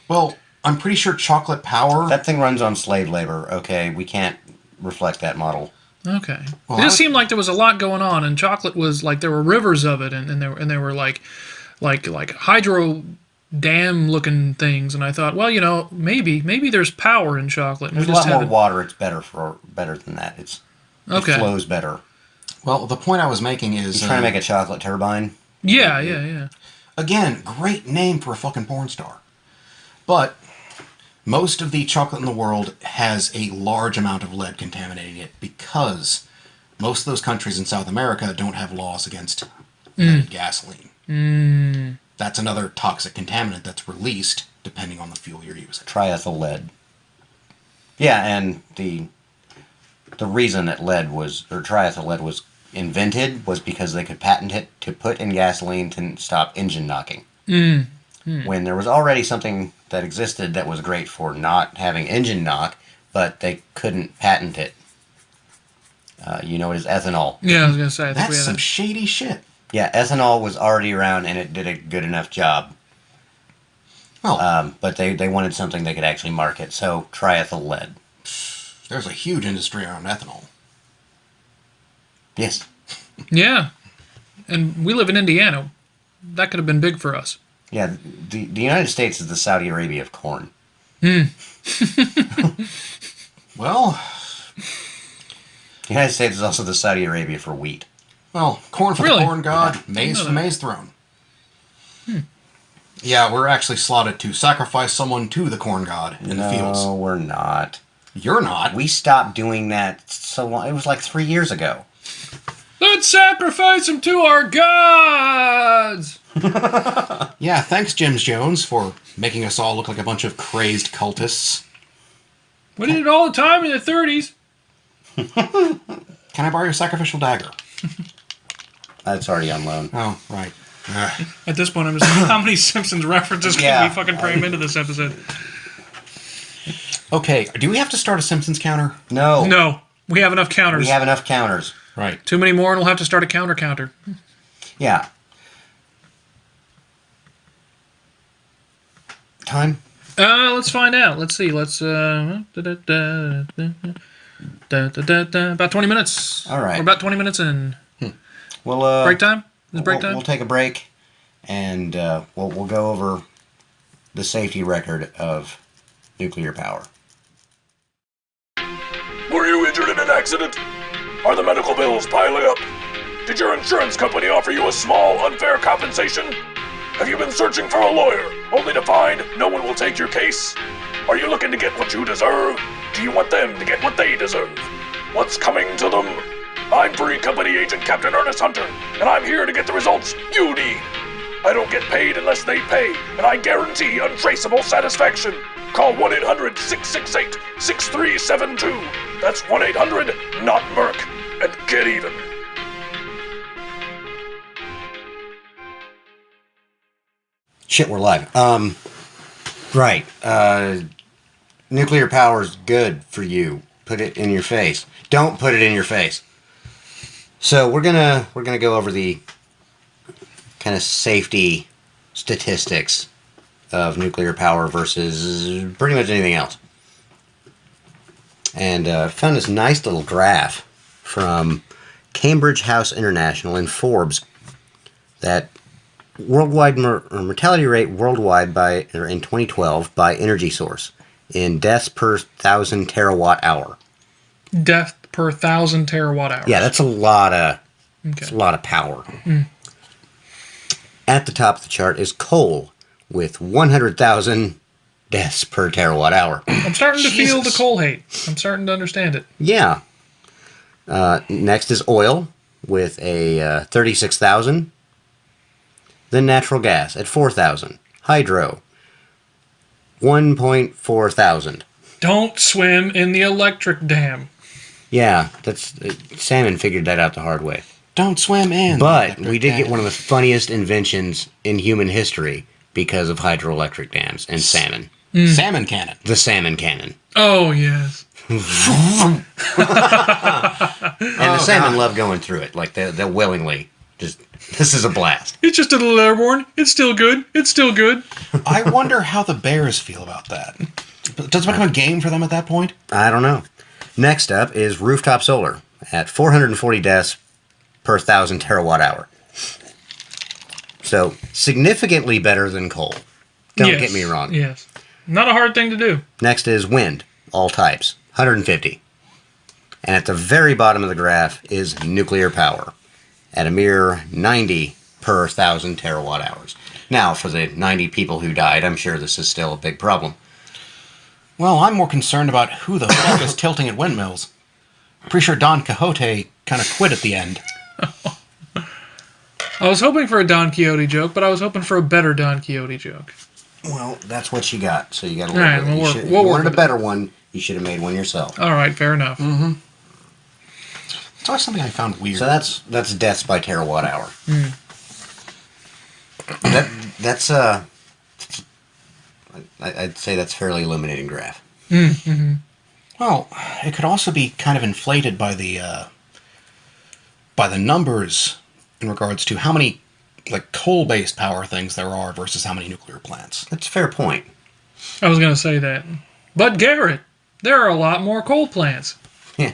Well, I'm pretty sure chocolate power. That thing runs on slave labor. Okay, we can't reflect that model. Okay. Well, It just seemed like there was a lot going on, and chocolate was like there were rivers of it, and there were like hydro dam looking things, and I thought, well, maybe there's power in chocolate. There's a lot more water. It's better than that. It flows better. Well, the point I was making is You're trying to make a chocolate turbine. Yeah. Again, great name for a fucking porn star. But most of the chocolate in the world has a large amount of lead contaminating it because most of those countries in South America don't have laws against leaded gasoline. That's another toxic contaminant that's released depending on the fuel you're using. Triethyl lead. Yeah, and the reason that triethyl lead was invented was because they could patent it to put in gasoline to stop engine knocking. When there was already something that existed that was great for not having engine knock, but they couldn't patent it. You know, it is ethanol. Yeah, I was going to say. I think That's some shady shit. Yeah, ethanol was already around and it did a good enough job. Well, but they wanted something they could actually market, so triethyl lead. there's a huge industry around ethanol. Yes. Yeah. And we live in Indiana. That could have been big for us. Yeah, the United States is the Saudi Arabia of corn. Well, The United States is also the Saudi Arabia for wheat. corn for Really? the corn god, maize for the maize throne. Yeah, we're actually slotted to sacrifice someone to the corn god in the fields. No, we're not. You're not. We stopped doing that so long. It was like 3 years ago. Let's sacrifice him to our gods! Yeah, thanks, James Jones, for making us all look like a bunch of crazed cultists. We did it all the time in the 30s. Can I borrow your sacrificial dagger? That's already on loan. Oh, right. Ugh. At this point, I'm just how many Simpsons references can we fucking cram into this episode? Okay, do we have to start a Simpsons counter? No. No, we have enough counters. We have enough counters. Right. Too many more, and we'll have to start a counter. Yeah. Time? Let's find out. Let's see. About 20 minutes. All right. We're about 20 minutes in. Well, Break time? Is it break time? We'll take a break, and we'll go over the safety record of nuclear power. Were you injured in an accident? Are the medical bills piling up? Did your insurance company offer you a small, unfair compensation? Have you been searching for a lawyer, only to find no one will take your case? Are you looking to get what you deserve? Do you want them to get what they deserve? What's coming to them? I'm Free Company Agent Captain Ernest Hunter, and I'm here to get the results you need. I don't get paid unless they pay, and I guarantee untraceable satisfaction. Call 1-800-668-6372. That's 1-800-NOT-MERC, and get even. Shit, we're live. Right. Nuclear power is good for you. Put it in your face. Don't put it in your face. So we're gonna go over the kind of safety statistics of nuclear power versus pretty much anything else. And found this nice little graph from Cambridge House International and Forbes that worldwide mortality rate worldwide in 2012 by energy source in deaths per 1,000 terawatt hour. Death per 1,000 terawatt hours. Yeah, that's a lot of that's a lot of power. At the top of the chart is coal with 100,000 deaths per terawatt hour. I'm starting to feel the Jesus. coal hate. I'm starting to understand it. Yeah. Next is oil with a 36,000. Then natural gas at 4,000. Hydro, 1.4 thousand. Don't swim in the electric dam. Yeah, that's Salmon figured that out the hard way. Don't swim in. But we did get one of the funniest inventions in human history because of hydroelectric dams and salmon. Salmon cannon. The salmon cannon. Oh, yes. And the salmon love going through it. Like, they'll willingly just, this is a blast. It's just a little airborne. It's still good. It's still good. I wonder how the bears feel about that. Does it become a game for them at that point? I don't know. Next up is rooftop solar at 440 deaths per 1,000 terawatt hour. So, significantly better than coal. Don't get me wrong. Yes. Not a hard thing to do. Next is wind, all types, 150. And at the very bottom of the graph is nuclear power at a mere 90 per 1,000 terawatt hours. Now, for the 90 people who died, I'm sure this is still a big problem. Well, I'm more concerned about who the fuck is tilting at windmills. Pretty sure Don Quixote kind of quit at the end. I was hoping for a Don Quixote joke, but I was hoping for a better Don Quixote joke. Well, that's what you got, so you got to All right, work with it. If you we'll work wanted a with better one, you should have made one yourself. All right, fair enough. It's always something I found weird. So that's deaths by terawatt hour. That's I'd say that's a fairly illuminating graph. Well, it could also be kind of inflated by the numbers in regards to how many like coal-based power things there are versus how many nuclear plants. That's a fair point. I was going to say that. But Garrett, there are a lot more coal plants. Yeah.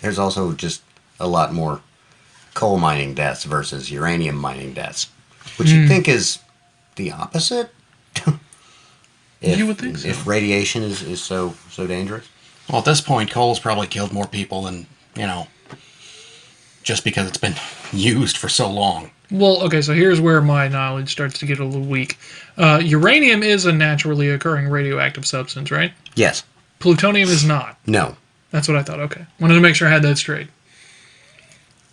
There's also just a lot more coal mining deaths versus uranium mining deaths, which you'd think is the opposite. You would think so. If radiation is so dangerous. Well, at this point, coal's probably killed more people than, just because it's been used for so long. Well, okay, so here's where my knowledge starts to get a little weak. Uranium is a naturally occurring radioactive substance, right? Yes. Plutonium is not. No. That's what I thought. Okay. Wanted to make sure I had that straight.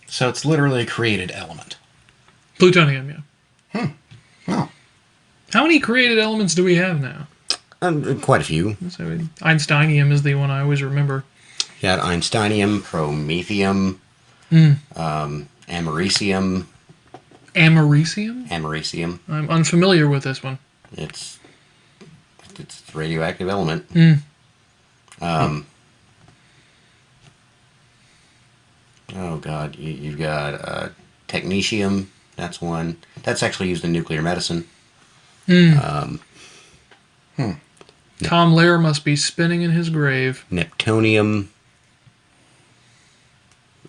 So it's literally a created element. Plutonium, yeah. Well, How many created elements do we have now? Quite a few. So Einsteinium is the one I always remember. You got Einsteinium, promethium, americium. Americium? Americium. I'm unfamiliar with this one. It's a radioactive element. Oh God, you've got technetium. That's one. That's actually used in nuclear medicine. Tom Lehrer must be spinning in his grave. Neptunium.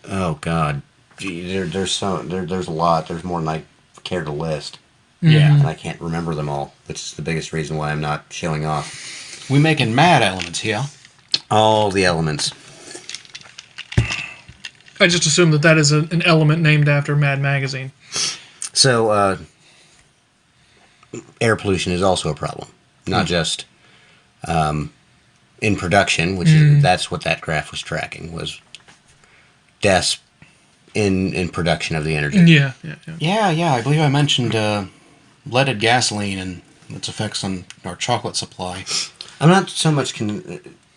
Oh God, gee, there's a lot. There's more than I care to list. yeah. And I can't remember them all, which is the biggest reason why I'm not showing off We making mad elements here. all the elements. I just assume that is an element named after Mad Magazine. So, air pollution is also a problem, not just in production, which that's what that graph was tracking, was deaths in production of the energy. Yeah. Yeah, I believe I mentioned leaded gasoline and its effects on our chocolate supply. I'm not so much.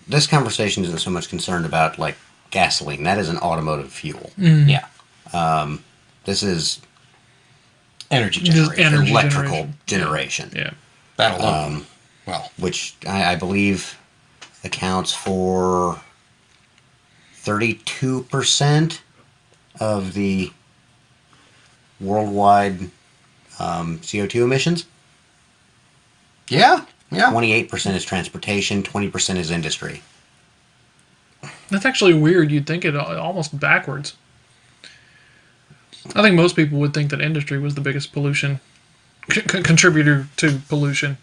This conversation isn't so much concerned about like gasoline. That is an automotive fuel. Yeah. This is Energy Just generation. energy electrical generation. Yeah. That alone. Well, Which I believe accounts for 32% of the worldwide CO2 emissions. yeah. 28% is transportation, 20% is industry. That's actually weird. You'd think it almost backwards. I think most people would think that industry was the biggest pollution contributor to pollution.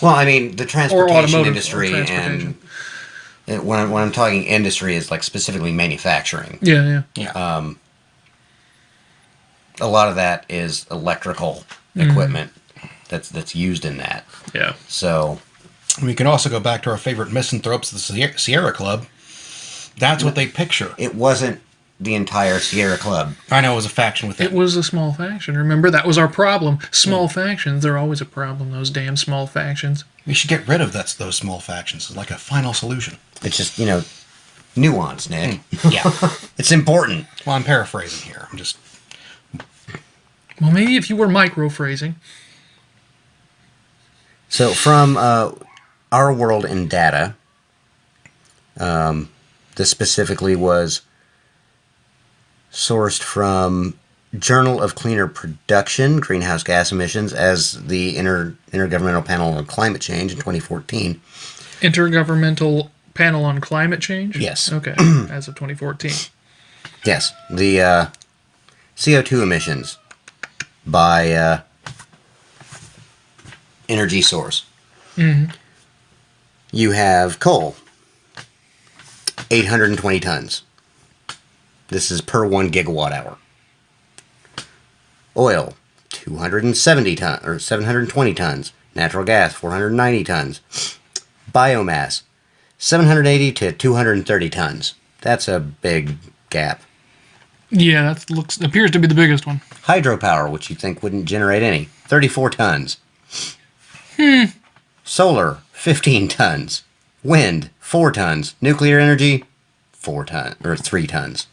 Well, I mean, the transportation automotive industry or transportation. and when I'm talking industry is like specifically manufacturing. Yeah. A lot of that is electrical equipment that's used in that. Yeah. So We can also go back to our favorite misanthropes, the Sierra Club. That's what they picture. it wasn't the entire Sierra Club. I know it was a faction within. It was a small faction. Remember, that was our problem. Small factions, they're always a problem, those damn small factions. We should get rid of those small factions. It's like a final solution. It's just, nuance, Nick. Yeah. It's important. Well, I'm paraphrasing here. I'm just... Well, maybe if you were microphrasing. So from Our World in Data, this specifically was sourced from Journal of Cleaner Production, Greenhouse Gas Emissions, as the Intergovernmental Panel on Climate Change in 2014. Intergovernmental Panel on Climate Change? Yes. Okay, as of 2014. Yes, the CO2 emissions by energy source. Mm-hmm. You have coal, 820 tons. This is per 1 gigawatt hour. Oil, 270 tons, or 720 tons. Natural gas, 490 tons. Biomass, 780 to 230 tons. That's a big gap. Yeah, that appears to be the biggest one. Hydropower, which you think wouldn't generate any, 34 tons. Solar, 15 tons. Wind, 4 tons. Nuclear energy, 3 tons.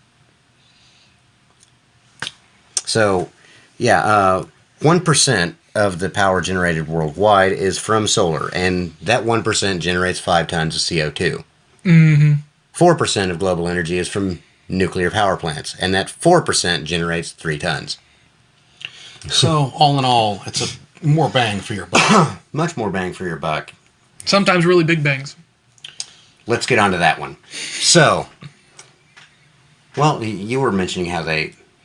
So, 1% of the power generated worldwide is from solar, and that 1% generates 5 tons of CO2. 4% of global energy is from nuclear power plants, and that 4% generates 3 tons. So, all in all, it's a more bang for your buck. Much more bang for your buck. Sometimes really big bangs. Let's get on to that one. So, well, you were mentioning how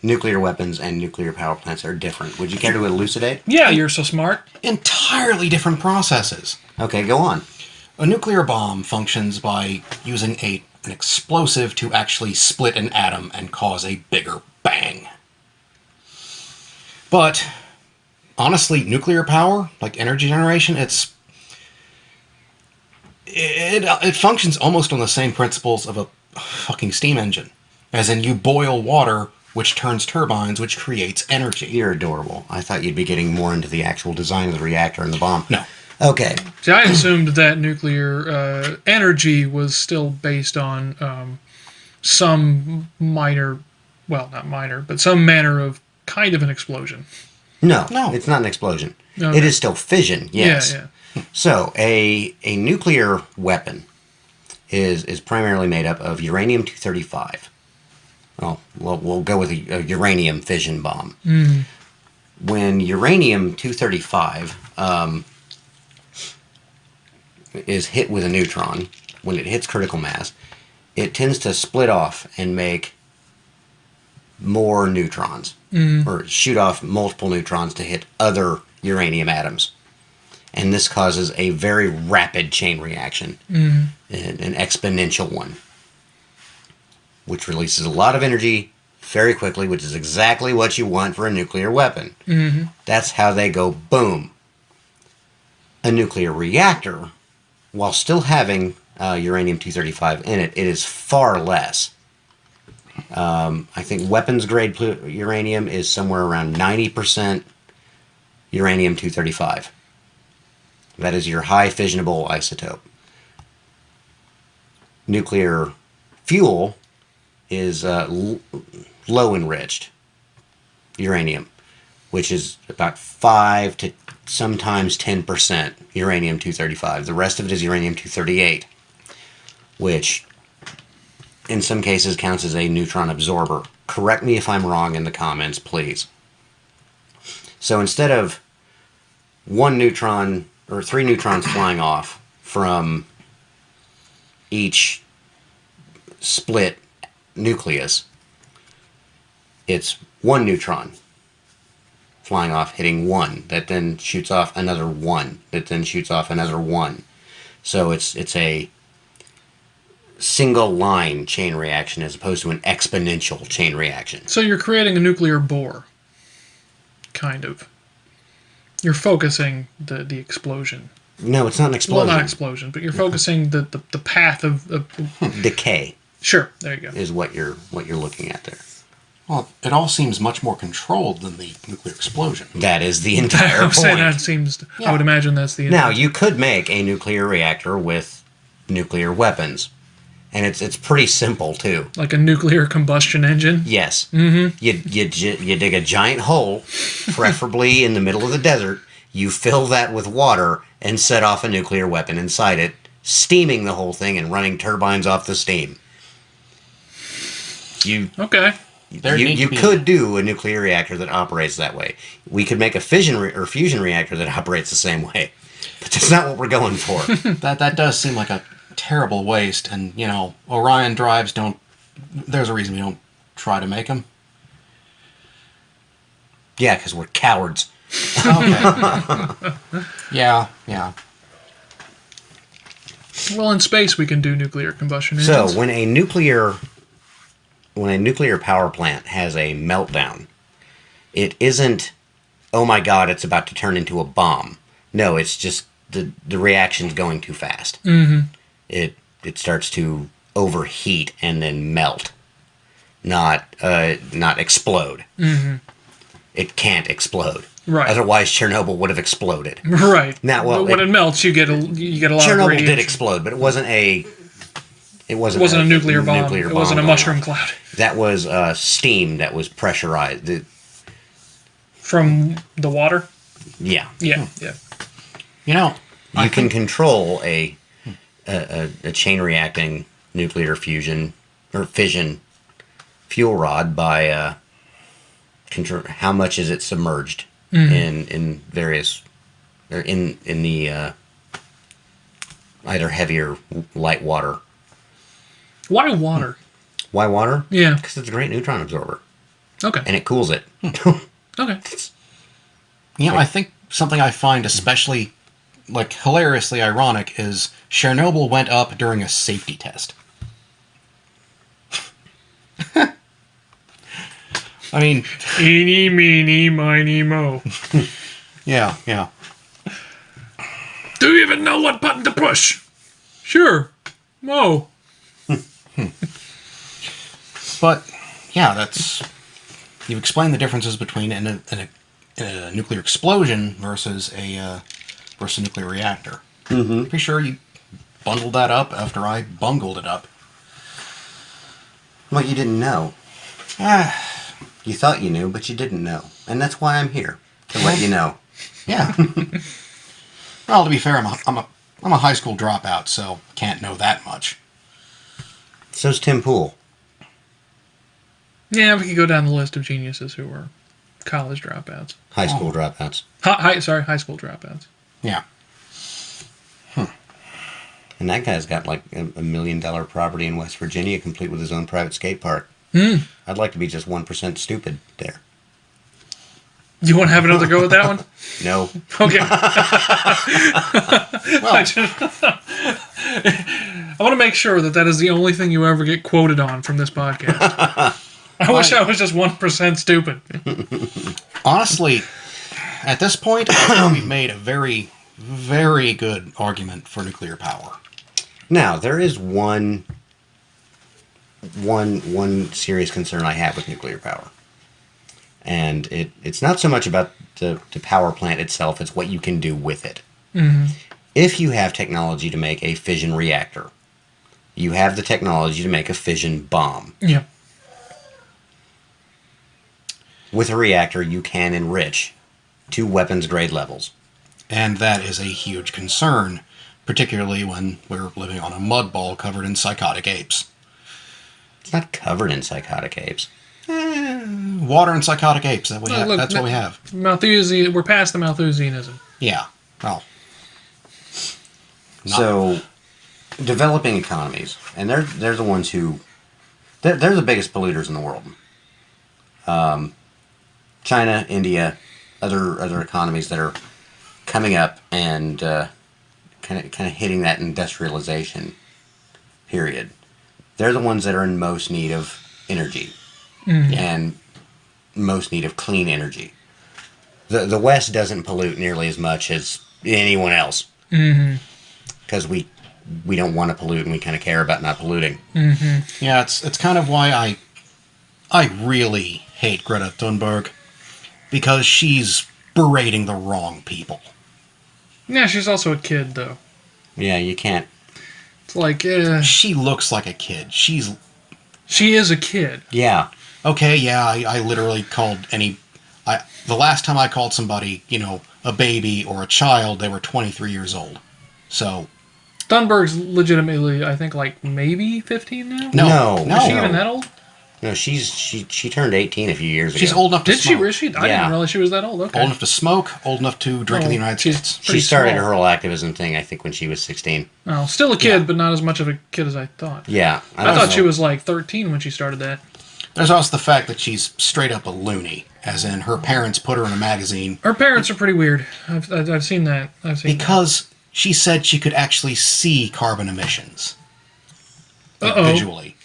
nuclear weapons and nuclear power plants are different. Would you care to elucidate? Yeah, you're so smart. Entirely different processes. Okay, go on. A nuclear bomb functions by using an explosive to actually split an atom and cause a bigger bang. But, honestly, nuclear power, like energy generation, it functions almost on the same principles of a fucking steam engine. As in, you boil water, which turns turbines, which creates energy. You're adorable. I thought you'd be getting more into the actual design of the reactor and the bomb. No. Okay. See, I assumed that nuclear energy was still based on some minor, well, not minor, but some manner of kind of an explosion. No, No. it's not an explosion. Okay. It is still fission, yes. Yeah. So, a nuclear weapon is primarily made up of uranium-235. Well, we'll go with a uranium fission bomb. Mm. When uranium-235 is hit with a neutron, when it hits critical mass, it tends to split off and make more neutrons, or shoot off multiple neutrons to hit other uranium atoms. And this causes a very rapid chain reaction, an exponential one, which releases a lot of energy very quickly, which is exactly what you want for a nuclear weapon. Mm-hmm. That's how they go boom. A nuclear reactor, while still having uranium-235 in it, it is far less. I think weapons-grade uranium is somewhere around 90% uranium-235. That is your high fissionable isotope. Nuclear fuel is low enriched uranium, which is about 5 to sometimes 10% uranium-235. The rest of it is uranium-238, which in some cases counts as a neutron absorber. Correct me if I'm wrong in the comments, please. So instead of 1 neutron or 3 neutrons flying off from each split nucleus, it's 1 neutron flying off, hitting 1, that then shoots off another 1, that then shoots off another 1. So it's a single line chain reaction as opposed to an exponential chain reaction. So you're creating a nuclear bore, kind of. You're focusing the explosion. No, it's not an explosion. Well, not explosion, but you're focusing the path of Decay Sure, there you go. is what you're looking at there. Well, it all seems much more controlled than the nuclear explosion. That is the I entire would say point. that seems. Yeah. I would imagine that's the. Now, you could make a nuclear reactor with nuclear weapons, and it's pretty simple too. like a nuclear combustion engine. Yes. Mm-hmm. You dig a giant hole, preferably in the middle of the desert. You fill that with water and set off a nuclear weapon inside it, steaming the whole thing and running turbines off the steam. Okay. You could do a nuclear reactor that operates that way. We could make a fission or fusion reactor that operates the same way, but that's not what we're going for. That does seem like a terrible waste, and Orion drives don't. There's a reason we don't try to make them. Yeah, because we're cowards. Okay. Yeah. Well, in space we can do nuclear combustion So engines. when a nuclear power plant has a meltdown, it isn't, oh my god, it's about to turn into a bomb. No, it's just the reaction's going too fast. Mm-hmm. It starts to overheat and then melt, not explode. Mm-hmm. It can't explode. Right. Otherwise, Chernobyl would have exploded. Right. Now, well, when it melts, you get a lot of Chernobyl radiation. did explode, but it wasn't a nuclear bomb. It wasn't a going mushroom on. cloud. That was steam that was pressurized. From the water? Yeah. Yeah, yeah. You can control a chain reacting nuclear fusion or fission fuel rod by control how much is it submerged in various or in the either heavy or light water. Why water? Why water? Yeah. Because it's a great neutron absorber Okay. and it cools it. Okay. I think something I find especially hilariously ironic is Chernobyl went up during a safety test. I mean, Eeny, meeny, miny, mo. yeah. Do you even know what button to push? Sure. Mo. But that's you explain the differences between a nuclear explosion versus a nuclear reactor. Mm-hmm. Pretty sure you bundled that up after I bungled it up. Well, you didn't know. You thought you knew, but you didn't know. And that's why I'm here, to let you know. Yeah. Well, to be fair, I'm a high school dropout, so can't know that much. So's Tim Pool. Yeah, we could go down the list of geniuses who were college dropouts. High school dropouts. High school dropouts. Yeah. And that guy's got like $1 million property in West Virginia, complete with his own private skate park. I'd like to be just 1% stupid there. You want to have another go at that one? No. Okay. Well, I want to make sure that is the only thing you ever get quoted on from this podcast. I wish I was just 1% stupid. honestly, at this point, I think we've made a very, very good argument for nuclear power. Now, there is one serious concern I have with nuclear power. And it's not so much about the power plant itself, it's what you can do with it. Mm-hmm. If you have technology to make a fission reactor, you have the technology to make a fission bomb. Yeah. With a reactor, you can enrich to weapons grade levels. And that is a huge concern, particularly when we're living on a mud ball covered in psychotic apes. It's not covered in psychotic apes. Water and psychotic apes, that's what we have. Malthusian, we're past the Malthusianism. Yeah, well. So, developing economies, and they're the ones who... They're the biggest polluters in the world. China, India, other economies that are coming up and kind of hitting that industrialization period. They're the ones that are in most need of energy and most need of clean energy. the West doesn't pollute nearly as much as anyone else. Because we don't want to pollute, and we kind of care about not polluting. Yeah, it's kind of why I really hate Greta Thunberg, because she's berating the wrong people. Yeah, she's also a kid, though. Yeah, you can't. It's like, She looks like a kid. she is a kid. Yeah. Okay, yeah, I literally called the last time I called somebody, a baby or a child, they were 23 years old. So... Thunberg's legitimately, I think, like, maybe 15 now? No. Is she even that old? No, she turned 18 a few years ago. She's old enough to Did smoke. she? I didn't realize she was that old. Okay. Old enough to smoke, old enough to drink in the United she's States. She pretty started small. her whole activism thing, I think, when she was 16. Oh, still a kid, but not as much of a kid as I thought. Yeah. I thought she was like 13 when she started that. There's also the fact that she's straight up a loony, as in her parents put her in a magazine Her parents are pretty weird. I've seen that. because she said she could actually see carbon emissions. Like, visually.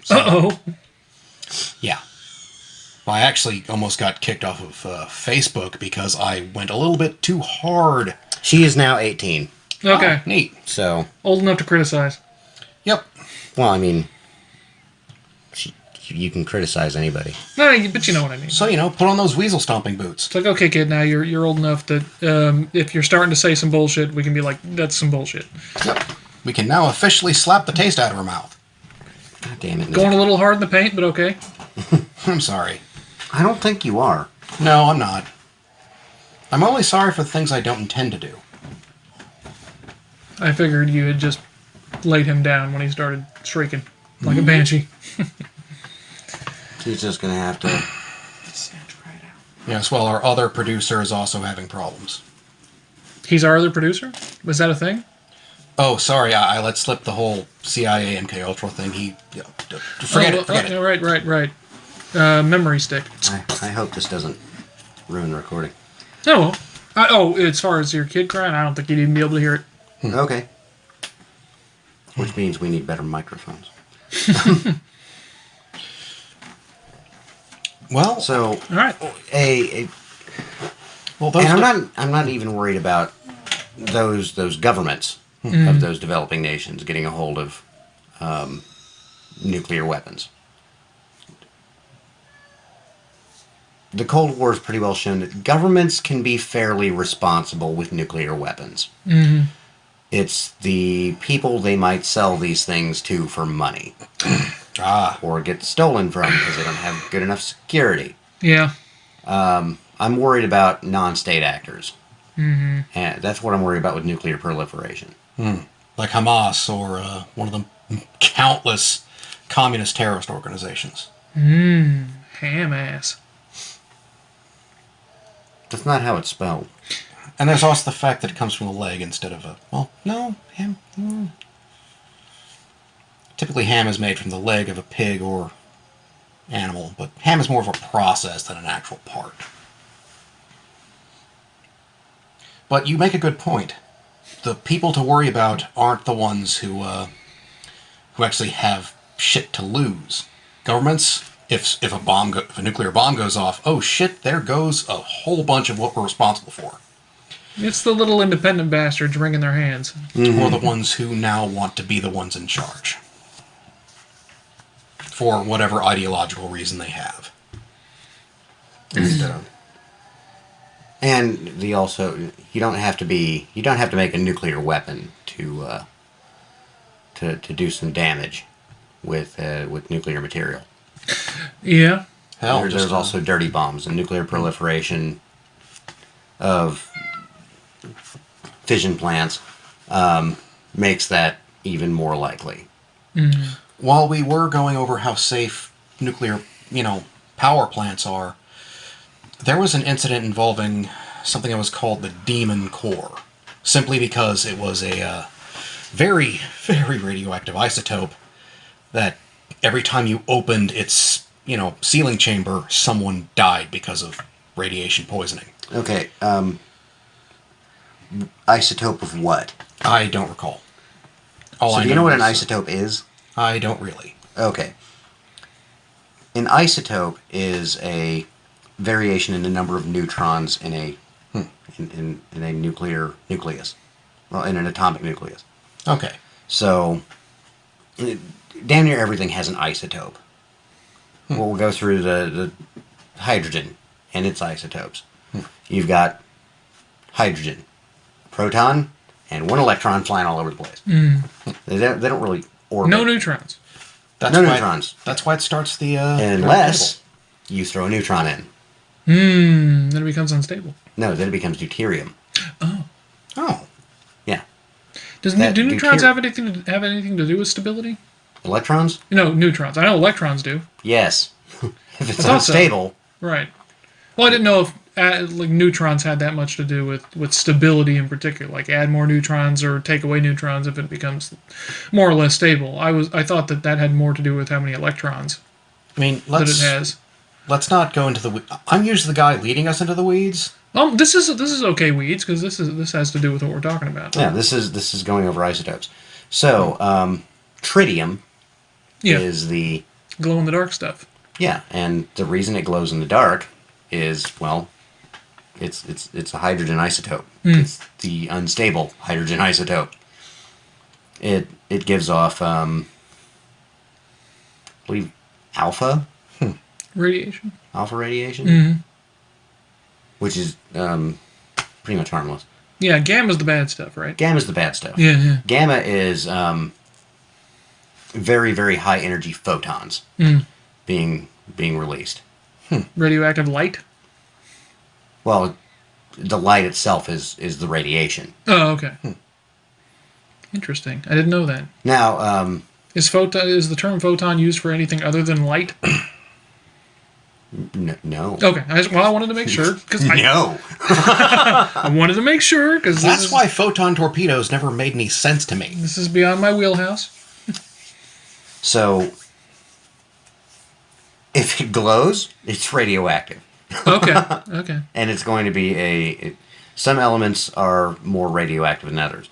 Uh-oh. Yeah. I actually almost got kicked off of Facebook because I went a little bit too hard. She is now 18. Okay. Oh, neat. So, Old enough to criticize. Yep. well, I mean, you can criticize anybody. No, but you know what I mean. So, put on those weasel stomping boots. It's like, okay, kid, now you're old enough that if you're starting to say some bullshit, we can be like, that's some bullshit. Yep. We can now officially slap the taste out of her mouth. God damn it. Going a little hard in the paint, but okay. I'm sorry. I don't think you are. No, I'm not. I'm only sorry for the things I don't intend to do. I figured you had just laid him down when he started shrieking like a banshee. He's just going to have to... Yes, well, our other producer is also having problems. He's our other producer? Was that a thing? Oh, sorry, I let slip the whole CIA MK Ultra thing. Forget it. Right. Memory stick. I hope this doesn't ruin the recording. Oh, well. As far as your kid crying, I don't think you'd even be able to hear it. Okay. Which means we need better microphones. Well, So, All right. I'm not even worried about those governments of those developing nations getting a hold of nuclear weapons. The Cold War has pretty well shown that governments can be fairly responsible with nuclear weapons. It's the people they might sell these things to for money. Or get stolen from because they don't have good enough security. Yeah. I'm worried about non-state actors. And that's what I'm worried about with nuclear proliferation. like Hamas or one of the countless communist terrorist organizations. Ham ass. That's not how it's spelled. And there's also the fact that it comes from the leg instead of a... Well, no, ham... Typically ham is made from the leg of a pig or animal, but ham is more of a process than an actual part. But you make a good point. The people to worry about aren't the ones who actually have shit to lose. Governments, if a nuclear bomb goes off, oh shit, there goes a whole bunch of what we're responsible for. It's the little independent bastards wringing their hands. Or the ones who now want to be the ones in charge. For whatever ideological reason they have. And you don't have to make a nuclear weapon to do some damage with nuclear material. Yeah. Hell, There's also dirty bombs, and nuclear proliferation of fission plants makes that even more likely. While we were going over how safe nuclear, power plants are, there was an incident involving something that was called the Demon Core, simply because it was a very, very radioactive isotope that every time you opened its, sealing chamber, someone died because of radiation poisoning. Okay, isotope of what? I don't recall. So do you know what an isotope is? I don't really. Okay. An isotope is a variation in the number of neutrons in a in a nucleus. Well, in an atomic nucleus. Okay. So, damn near everything has an isotope. We'll go through the hydrogen and its isotopes. You've got hydrogen, proton, and one electron flying all over the place. They don't really orbit. No neutrons. That's No why, neutrons. That's why it starts the... Unless you throw a neutron in. Then it becomes unstable. No, then it becomes deuterium. Oh. Yeah. Do neutrons have anything to do with stability? Electrons? No, neutrons. I know electrons do. Yes. If it's thought so. unstable, Right. Well, I didn't know if neutrons had that much to do with stability in particular. Like add more neutrons or take away neutrons if it becomes more or less stable. I thought that had more to do with how many electrons I mean, that it has. let's not go into the... I'm usually the guy leading us into the weeds. This is okay, weeds, because this has to do with what we're talking about. yeah, this is going over isotopes. So, tritium is the... glow in the dark stuff. Yeah, and the reason it glows in the dark is, well, it's a hydrogen isotope. It's the unstable hydrogen isotope. It gives off, I believe, alpha Radiation. radiation, which is pretty much harmless. Yeah, gamma's the bad stuff, right? Gamma's the bad stuff. Yeah. Gamma is very, very high energy photons being released. Radioactive light. Well, the light itself is the radiation. Oh, okay. Interesting. I didn't know that. Now, Is the term photon used for anything other than light? no. Okay. I wanted to make sure because No. I wanted to make sure because That's why photon torpedoes never made any sense to me. this is beyond my wheelhouse. So, if it glows, it's radioactive. Okay. And it's going to be some elements are more radioactive than others.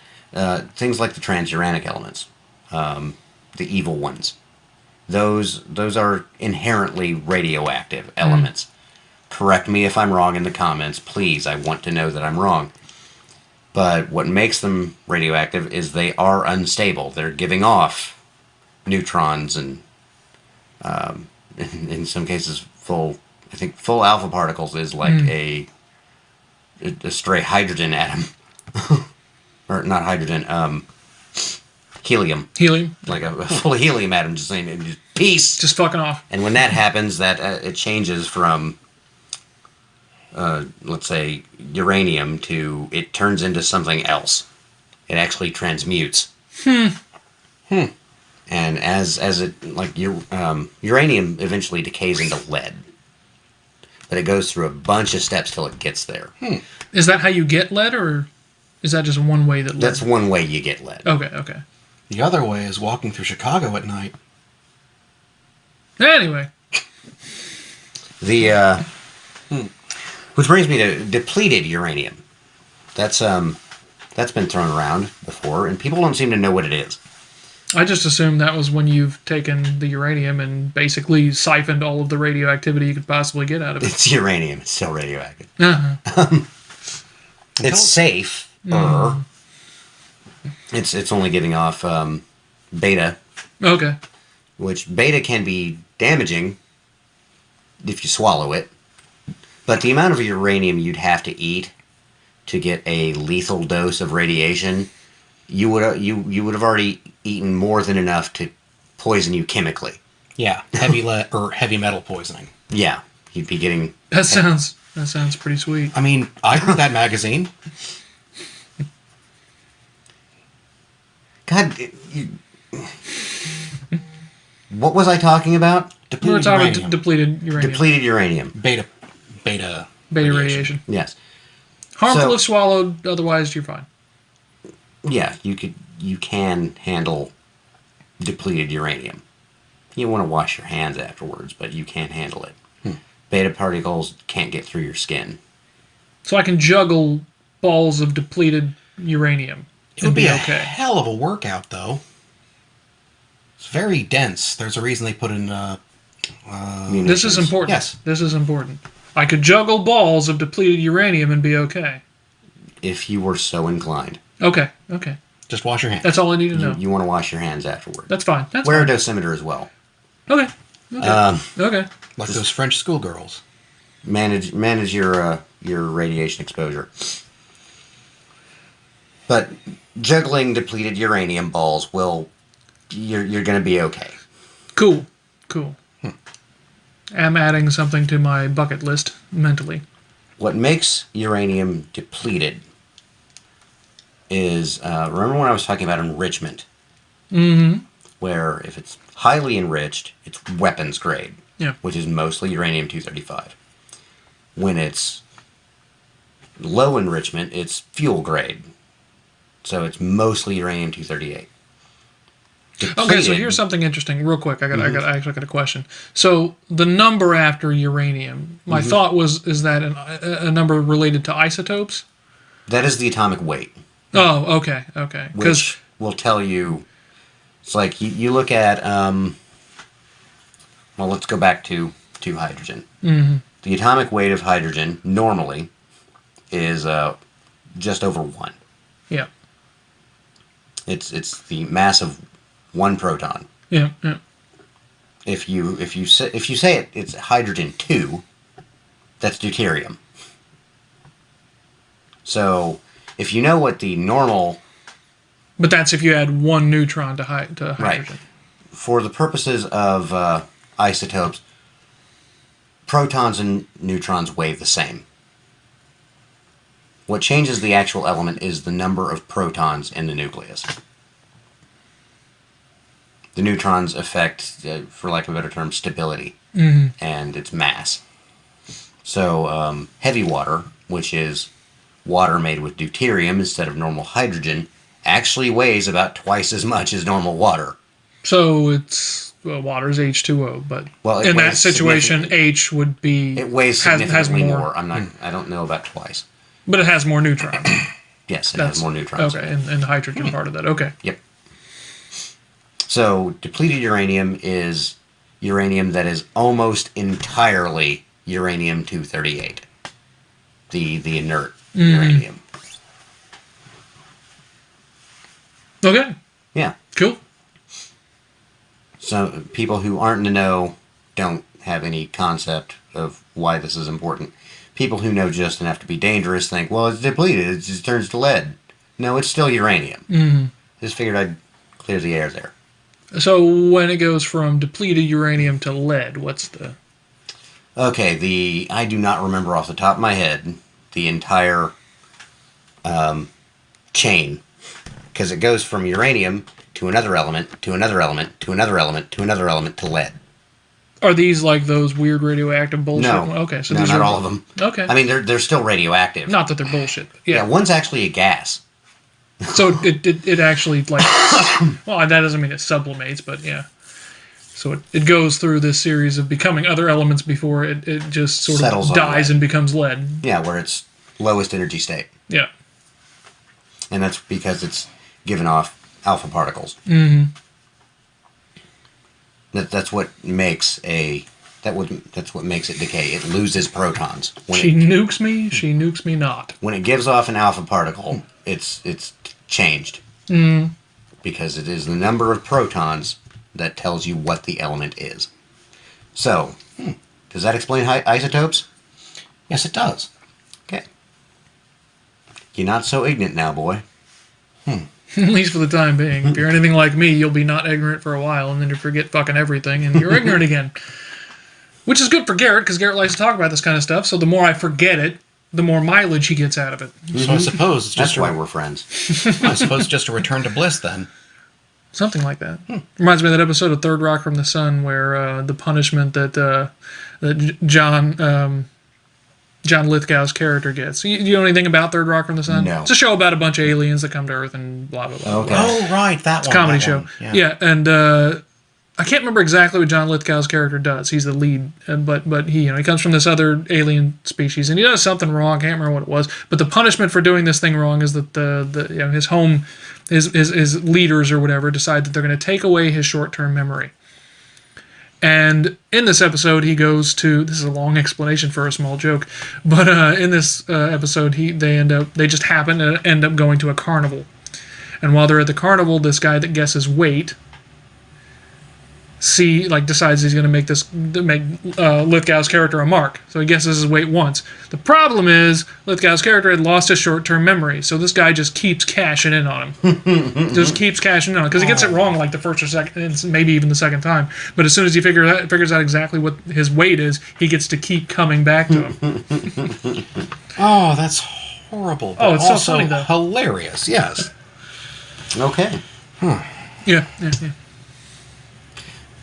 Things like the transuranic elements, the evil ones. Those are inherently radioactive elements. Correct me if I'm wrong in the comments, please. I want to know that I'm wrong. But what makes them radioactive is they are unstable. They're giving off neutrons and, in some cases, full alpha particles is like a stray hydrogen atom. Or not hydrogen, helium. Helium. Like a full helium atom, just saying, peace. Just fucking off. And when that happens, that it changes from, let's say, uranium to it turns into something else. It actually transmutes. And as it uranium eventually decays into lead, but it goes through a bunch of steps till it gets there. Is that how you get lead, or is that just one way that lead? That's one way you get lead. Okay. The other way is walking through Chicago at night. Anyway. Which brings me to depleted uranium. That's been thrown around before, and people don't seem to know what it is. I just assumed that was when you've taken the uranium and basically siphoned all of the radioactivity you could possibly get out of it. It's uranium. It's still radioactive. Uh-huh. It's safe. It's only giving off beta, Okay. which beta can be damaging if you swallow it. But the amount of uranium you'd have to eat to get a lethal dose of radiation, you would have already eaten more than enough to poison you chemically. Yeah, heavy metal poisoning. Yeah, you'd be getting... That sounds pretty sweet. I mean, I read that magazine. God, what was I talking about? We were Depleted talking uranium. Depleted uranium. Depleted uranium. Beta Beta radiation. Yes. Harmful So- if swallowed, otherwise you're fine. Yeah, you can handle depleted uranium. You want to wash your hands afterwards, but you can't handle it. Beta particles can't get through your skin. So I can juggle balls of depleted uranium. It would be a okay. hell of a workout, though. It's very dense. There's a reason they put in... This is important. Yes. This is important. I could juggle balls of depleted uranium and be okay. If you were so inclined. Okay. Just wash your hands. That's all I need to know. You want to wash your hands afterward. That's fine. Wear a dosimeter as well. Okay. Okay. Like those French schoolgirls. Manage your radiation exposure. But juggling depleted uranium balls you're going to be okay. Cool. I'm adding something to my bucket list mentally. What makes uranium depleted is, remember when I was talking about enrichment? Mm-hmm. Where if it's highly enriched, it's weapons grade, Yeah. which is mostly uranium-235. When it's low enrichment, it's fuel grade, so it's mostly uranium-238. Okay, so here's something interesting, real quick. I actually got a question. So the number after uranium, my thought is that a number related to isotopes? That is the atomic weight. Oh, okay. Which will tell you. It's like you look at. Well, let's go back to hydrogen. Mm-hmm. The atomic weight of hydrogen normally is just over 1. Yeah. It's the mass of 1 proton. Yeah. If you say it's hydrogen 2, that's deuterium. So if you know what the normal, But that's if you add 1 neutron to hydrogen. right, for the purposes of isotopes, protons and neutrons weigh the same. What changes the actual element is the number of protons in the nucleus. The neutrons affect, for lack of a better term, stability and its mass. So heavy water, which is water made with deuterium instead of normal hydrogen, actually weighs about twice as much as normal water. So water is H2O, but Well, in that situation, H would be it weighs has significantly more. I don't know about twice. But it has more neutrons. Yes, it has more neutrons. Okay, and the hydrogen part of that. Okay. Yep. So depleted uranium is uranium that is almost entirely uranium-238, the inert uranium. Okay. Yeah. Cool. So people who aren't in the know don't have any concept of why this is important. People who know just enough to be dangerous think, well, it's depleted, it just turns to lead. No, it's still uranium. Mm-hmm. Just figured I'd clear the air there. So when it goes from depleted uranium to lead, what's the... Okay, I do not remember off the top of my head the entire chain, because it goes from uranium to another element, to another element, to another element, to another element, to lead. Are these like those weird radioactive bullshit? No. Okay, so no, these not are all of them. Okay. I mean, they're still radioactive. Not that they're bullshit. But Yeah, one's actually a gas. So it actually like well, that doesn't mean it sublimates, but yeah. So it goes through this series of becoming other elements before it just sort Settles of on dies lead. and becomes lead. Yeah, where it's lowest energy state. Yeah. And that's because it's giving off alpha particles. Mm-hmm. That's what makes that's what makes it decay. It loses protons. She nukes me. She nukes me not. When it gives off an alpha particle, it's changed. Mm. Because it is the number of protons that tells you what the element is. So, does that explain isotopes? Yes, it does. Okay. You're not so ignorant now, boy. At least for the time being. If you're anything like me, you'll be not ignorant for a while, and then you forget fucking everything, and you're ignorant again. Which is good for Garrett, because Garrett likes to talk about this kind of stuff, so the more I forget it, the more mileage he gets out of it. So I suppose it's That's just why we're friends. I suppose just a return to bliss then. Something like that. Reminds me of that episode of Third Rock from the Sun where the punishment that John Lithgow's character gets. You know anything about Third Rock from the Sun? No. It's a show about a bunch of aliens that come to Earth and blah, blah, blah. Okay. blah. Oh, right, that It's one. a comedy that show. one. Yeah, and I can't remember exactly what John Lithgow's character does. He's the lead, but he comes from this other alien species, and he does something wrong. I can't remember what it was. But the punishment for doing this thing wrong is that his home, his leaders or whatever decide that they're going to take away his short-term memory. And in this episode, he goes to. This is a long explanation for a small joke, but in this episode, they just happen to end up going to a carnival. And while they're at the carnival, this guy that guesses weight decides he's going to make Lithgow's character a mark. So he guesses his weight once. The problem is Lithgow's character had lost his short-term memory, so this guy just keeps cashing in on him. Just keeps cashing in on him because he gets it wrong like the first or second, maybe even the second time. But as soon as he figures out exactly what his weight is, he gets to keep coming back to him. Oh, that's horrible. Oh, it's also so funny though. Hilarious. Yes. Okay. Yeah.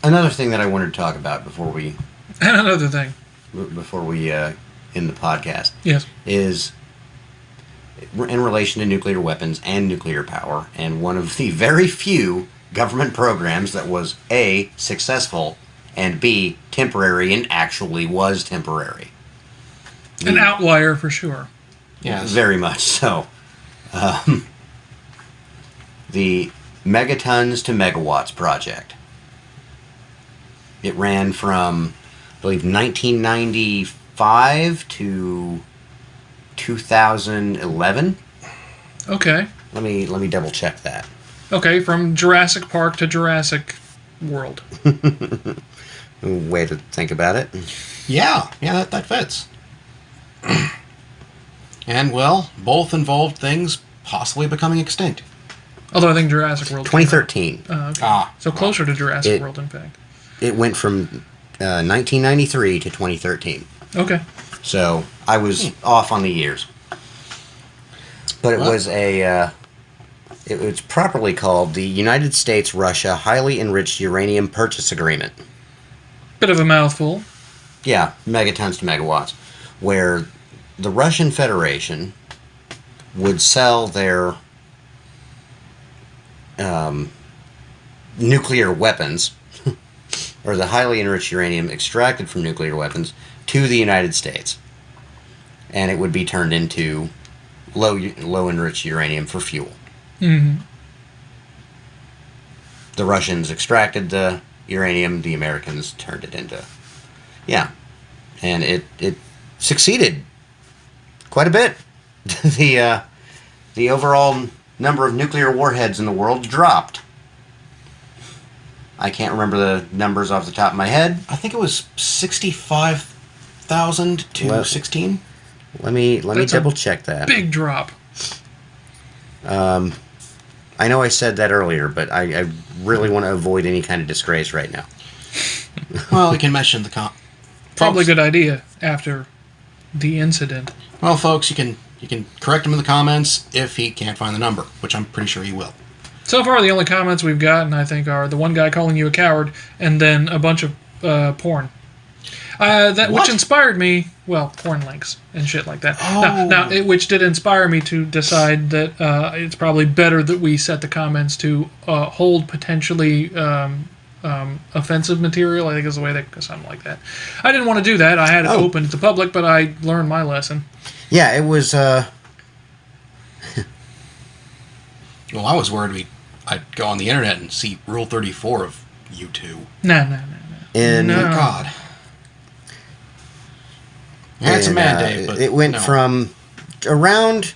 Another thing that I wanted to talk about before we And another thing. end the podcast Yes. is in relation to nuclear weapons and nuclear power, and one of the very few government programs that was A, successful, and B, temporary and actually was temporary. An outlier for sure. Yes. Very much so. The Megatons to Megawatts project. It ran from, I believe, 1995 to 2011. Okay. Let me double check that. Okay, from Jurassic Park to Jurassic World. Way to think about it. Yeah, that fits. And, well, both involved things possibly becoming extinct. Although I think Jurassic World. 2013. Okay. So closer to Jurassic World, in fact. It went from 1993 to 2013. Okay. So I was off on the years. But it was it was properly called the United States-Russia Highly Enriched Uranium Purchase Agreement. Bit of a mouthful. Yeah, megatons to megawatts. Where the Russian Federation would sell their nuclear weapons, or the highly enriched uranium extracted from nuclear weapons, to the United States. And it would be turned into low enriched uranium for fuel. Mm-hmm. The Russians extracted the uranium, the Americans turned it into... Yeah. And it succeeded quite a bit. The overall number of nuclear warheads in the world dropped. I can't remember the numbers off the top of my head. I think it was 65,000 to 16. Let me That's double check that. Big drop. I know I said that earlier, but I really want to avoid any kind of disgrace right now. Well, we can mention the Probably a folks. good idea after the incident. Well, folks, you can correct him in the comments if he can't find the number, which I'm pretty sure he will. So far, the only comments we've gotten, I think, are the one guy calling you a coward, and then a bunch of porn. Which inspired me. Well, porn links and shit like that. Oh. Which did inspire me to decide that it's probably better that we set the comments to hold potentially offensive material. I think is the way something like that. I didn't want to do that. I had it open to the public, but I learned my lesson. Yeah, it was... Well, I was worried I'd go on the internet and see Rule 34 of you two. No. in... No. Oh, God. Yeah, it's a mandate, but it went from around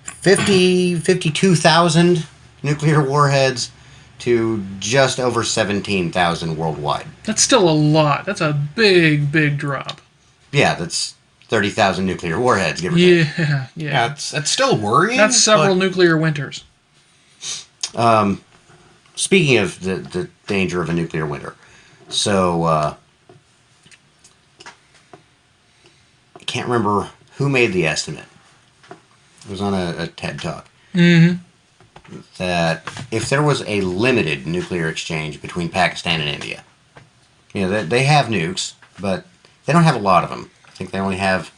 52,000 nuclear warheads to just over 17,000 worldwide. That's still a lot. That's a big drop. Yeah, that's 30,000 nuclear warheads, give or take. Yeah. That's still worrying. That's several nuclear winters. Speaking of the danger of a nuclear winter, so I can't remember who made the estimate. It was on a TED Talk. Mm-hmm. That if there was a limited nuclear exchange between Pakistan and India, they have nukes, but they don't have a lot of them. I think they only have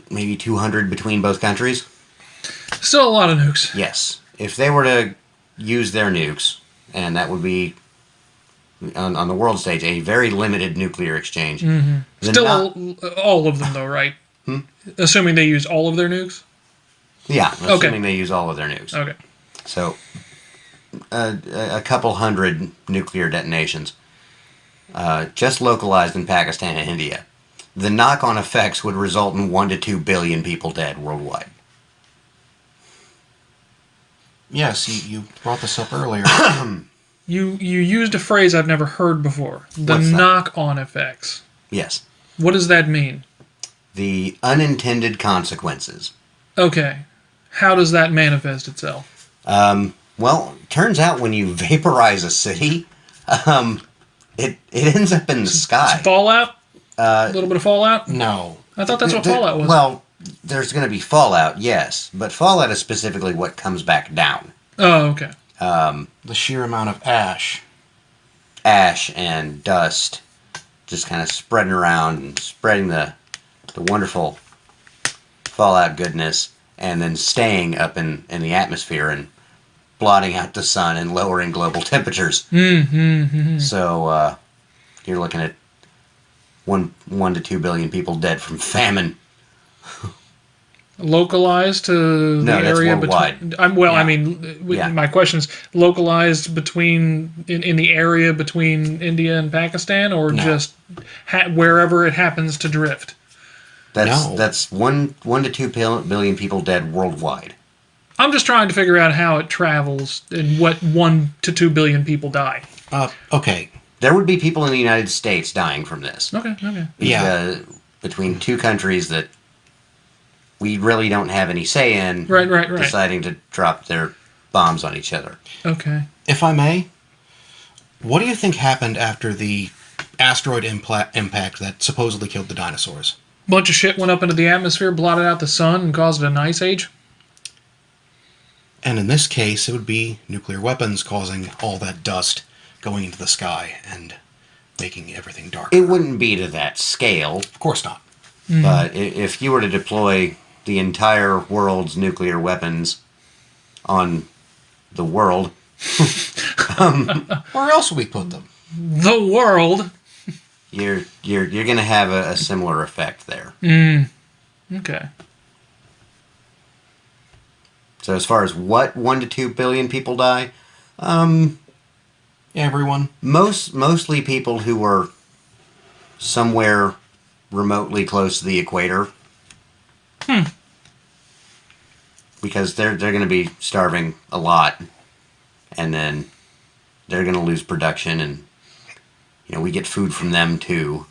maybe 200 between both countries. Still a lot of nukes. Yes. If they were to use their nukes, and that would be, on the world stage, a very limited nuclear exchange. Mm-hmm. Still all of them, though, right? Assuming they used all of their nukes? Yeah, assuming they use all of their nukes. Okay. So, a couple hundred nuclear detonations, just localized in Pakistan and India, the knock-on effects would result in 1 to 2 billion people dead worldwide. Yes, you brought this up earlier. You used a phrase I've never heard before. The What's that? knock-on effects. Yes. What does that mean? The unintended consequences. Okay. How does that manifest itself? Well, turns out when you vaporize a city, it ends up in the sky. Fallout? A little bit of fallout? No. I thought that's what fallout was. Well, there's going to be fallout, yes, but fallout is specifically what comes back down. Oh, okay. The sheer amount of ash. Ash and dust just kind of spreading around and spreading the wonderful fallout goodness and then staying up in the atmosphere and blotting out the sun and lowering global temperatures. So you're looking at 1 to 2 billion people dead from famine. Localized to the No, that's area worldwide. between. I mean, Yeah. my question is localized between in the area between India and Pakistan, or No. just wherever it happens to drift. That's 1 to 2 billion people dead worldwide. I'm just trying to figure out how it travels and what 1 to 2 billion people die. Okay. There would be people in the United States dying from this. Okay. Yeah. Between two countries that we really don't have any say in, Right. deciding to drop their bombs on each other. Okay. If I may, what do you think happened after the asteroid impact that supposedly killed the dinosaurs? Bunch of shit went up into the atmosphere, blotted out the sun, and caused an ice age. And in this case, it would be nuclear weapons causing all that dust going into the sky and making everything darker. It wouldn't be to that scale, Of course not. but if you were to deploy the entire world's nuclear weapons on the world, Where else would we put them? The world. you're going to have a similar effect there. Okay. So as far as what 1 to 2 billion people die, Everyone. mostly people who are somewhere remotely close to the equator. Because they're going to be starving a lot, and then they're going to lose production, and we get food from them too.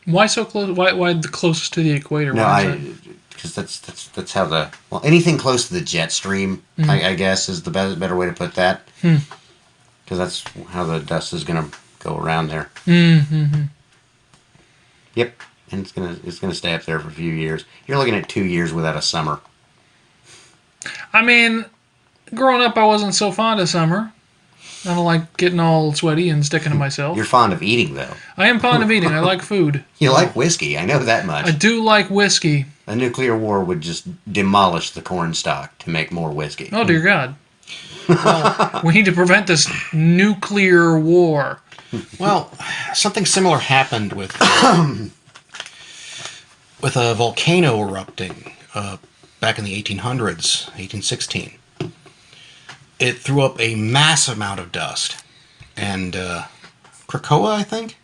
Why so close? Why the closest to the equator? No, Why is that? because that's how anything close to the jet stream, I guess, is the better way to put that. Because that's how the dust is going to go around there. Yep, and it's gonna stay up there for a few years. You're looking at 2 years without a summer. I mean, growing up, I wasn't so fond of summer. I don't like getting all sweaty and sticking to myself. You're fond of eating, though. I am fond of eating. I like food. You like whiskey. I know that much. I do like whiskey. A nuclear war would just demolish the corn stock to make more whiskey. Oh, dear God. Well, we need to prevent this nuclear war. Well, something similar happened with a volcano erupting back in the 1800s, 1816. It threw up a massive amount of dust. And Krakoa, I think?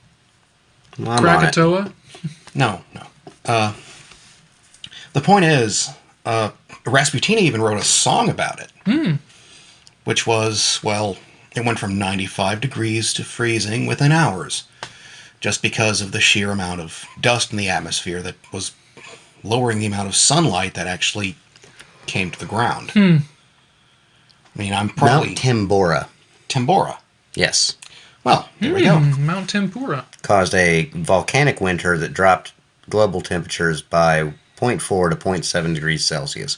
I'm on it. Krakatoa? No. The point is, Rasputina even wrote a song about it. Which was, well, it went from 95 degrees to freezing within hours. Just because of the sheer amount of dust in the atmosphere that was lowering the amount of sunlight that actually came to the ground. I mean, I'm probably... Mount Tambora. Tambora. Yes. Well, there we go. Mount Tempura. Caused a volcanic winter that dropped global temperatures by 0.4 to 0.7 degrees Celsius.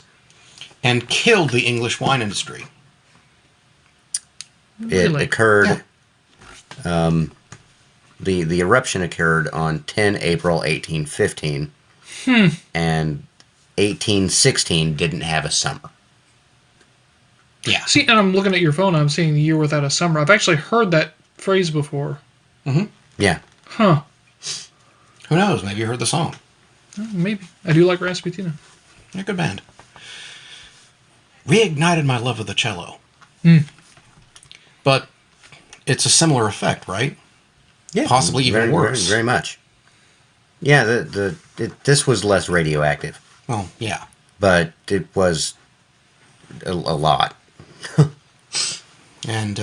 And killed the English wine industry. It Really? occurred... The eruption occurred on 10 April 1815. And 1816 didn't have a summer. Yeah. See, and I'm looking at your phone. I'm seeing the year without a summer. I've actually heard that phrase before. Yeah. Huh. Who knows? Maybe you heard the song. Maybe. I do like Rasputina. They're a good band. Reignited my love of the cello. But it's a similar effect, right? Yeah, Possibly even very, worse. Very, very much. Yeah, this was less radioactive, Well, yeah. but it was a lot. And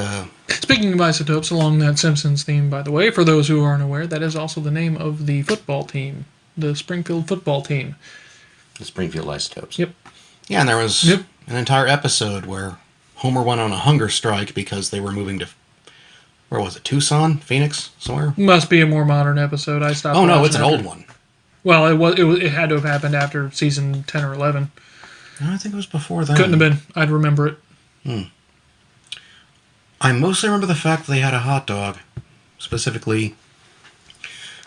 Speaking of isotopes, along that Simpsons theme, by the way, for those who aren't aware, that is also the name of the football team, the Springfield football team. The Springfield Isotopes. Yep. yeah, and there was Yep. an entire episode where Homer went on a hunger strike because they were moving to, where was it, Tucson? Phoenix? Somewhere? Must be a more modern episode. I stopped. Oh, no, watching it's an after- old one. Well, it had to have happened after season 10 or 11. No, I think it was before that. Couldn't have been. I'd remember it. I mostly remember the fact that they had a hot dog, specifically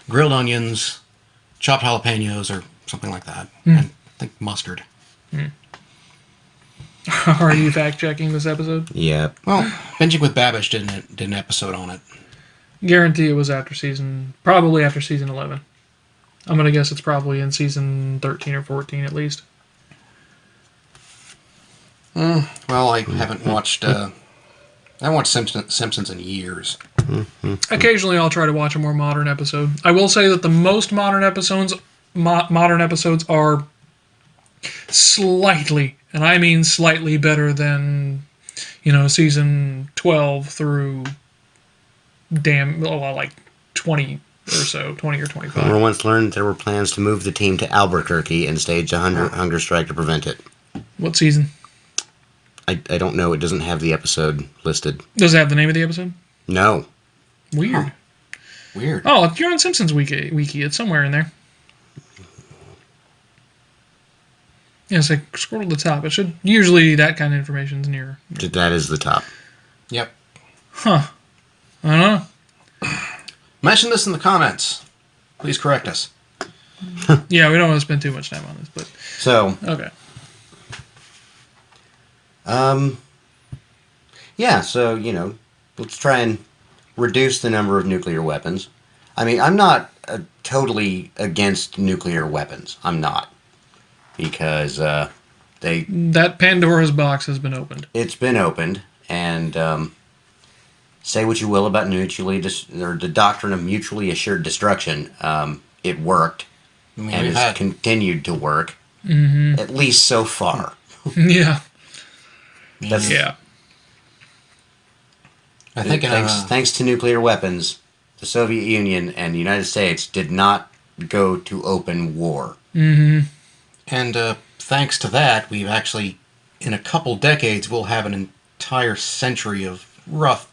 grilled onions, chopped jalapenos, or something like that. And I think mustard. Are you fact checking this episode? Yeah. Well, Binging with Babish did an episode on it. Guarantee it was probably after season 11. I'm gonna guess it's probably in season 13 or 14 at least. Well, I haven't watched. I haven't watched Simpsons in years. Occasionally, I'll try to watch a more modern episode. I will say that the most modern episodes are slightly, and I mean slightly, better than season 12 through like 20 or so, 20 or 25. Homer once learned there were plans to move the team to Albuquerque and stage a hunger strike to prevent it. What season? I don't know. It doesn't have the episode listed. Does it have the name of the episode? No. Weird. Weird. Oh, if you're on Simpsons Wiki, it's somewhere in there. Yeah, it's like scroll to the top. It should usually that kind of information's near. That is the top. Yep. Huh. I don't know. Mention this in the comments. Please correct us. Yeah, we don't want to spend too much time on this, but So, okay. yeah, so, let's try and reduce the number of nuclear weapons. I mean, I'm not totally against nuclear weapons. I'm not. Because That Pandora's box has been opened. it's been opened, and say what you will about the doctrine of mutually assured destruction, it worked, I mean, and we've has had continued to work, at least so far. Yeah. That's, Yeah. I think thanks to nuclear weapons, the Soviet Union and the United States did not go to open war. Mm-hmm. and thanks to that, we've actually, in a couple decades, we'll have an entire century of rough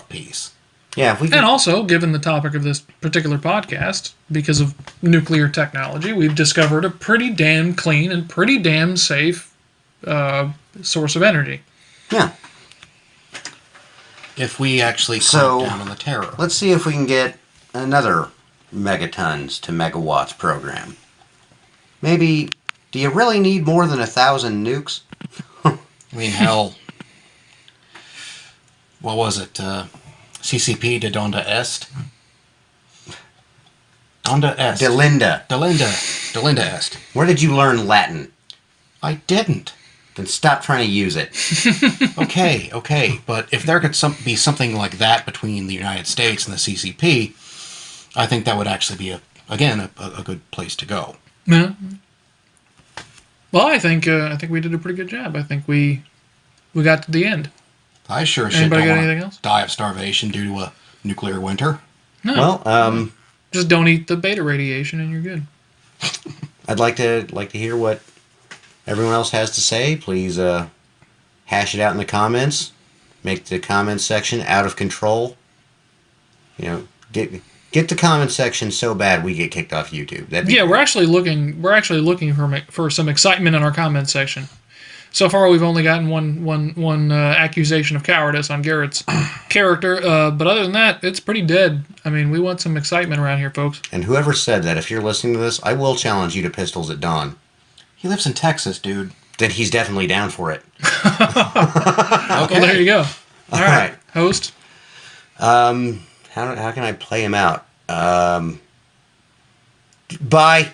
peace. Yeah, if we And can, also, given the topic of this particular podcast, because of nuclear technology, we've discovered a pretty damn clean and pretty damn safe source of energy. yeah. If we actually So- clamp down on the terror. Let's see if we can get another megatons to megawatts program. Maybe, do you really need more than 1,000 nukes? I mean, hell, what was it? CCP de Donda Est? Donda Est. Delinda Est. Where did you learn Latin? I didn't. Then stop trying to use it. Okay, but if there could be something like that between the United States and the CCP, I think that would actually be, a good place to go. Yeah. Well, I think we did a pretty good job. I think we got to the end. I sure shit Anybody don't got wanna anything else? die of starvation due to a nuclear winter. No. Well, Just don't eat the beta radiation and you're good. I'd like to hear what everyone else has to say. Please hash it out in the comments. Make the comments section out of control. Get the comment section so bad we get kicked off YouTube. Yeah, we're actually looking for some excitement in our comment section. So far, we've only gotten one accusation of cowardice on Garrett's character, but other than that, it's pretty dead. I mean, we want some excitement around here, folks. And whoever said that, if you're listening to this, I will challenge you to pistols at dawn. He lives in Texas, dude. Then he's definitely down for it. Well, there you go. All right, host. How can I play him out? Bye.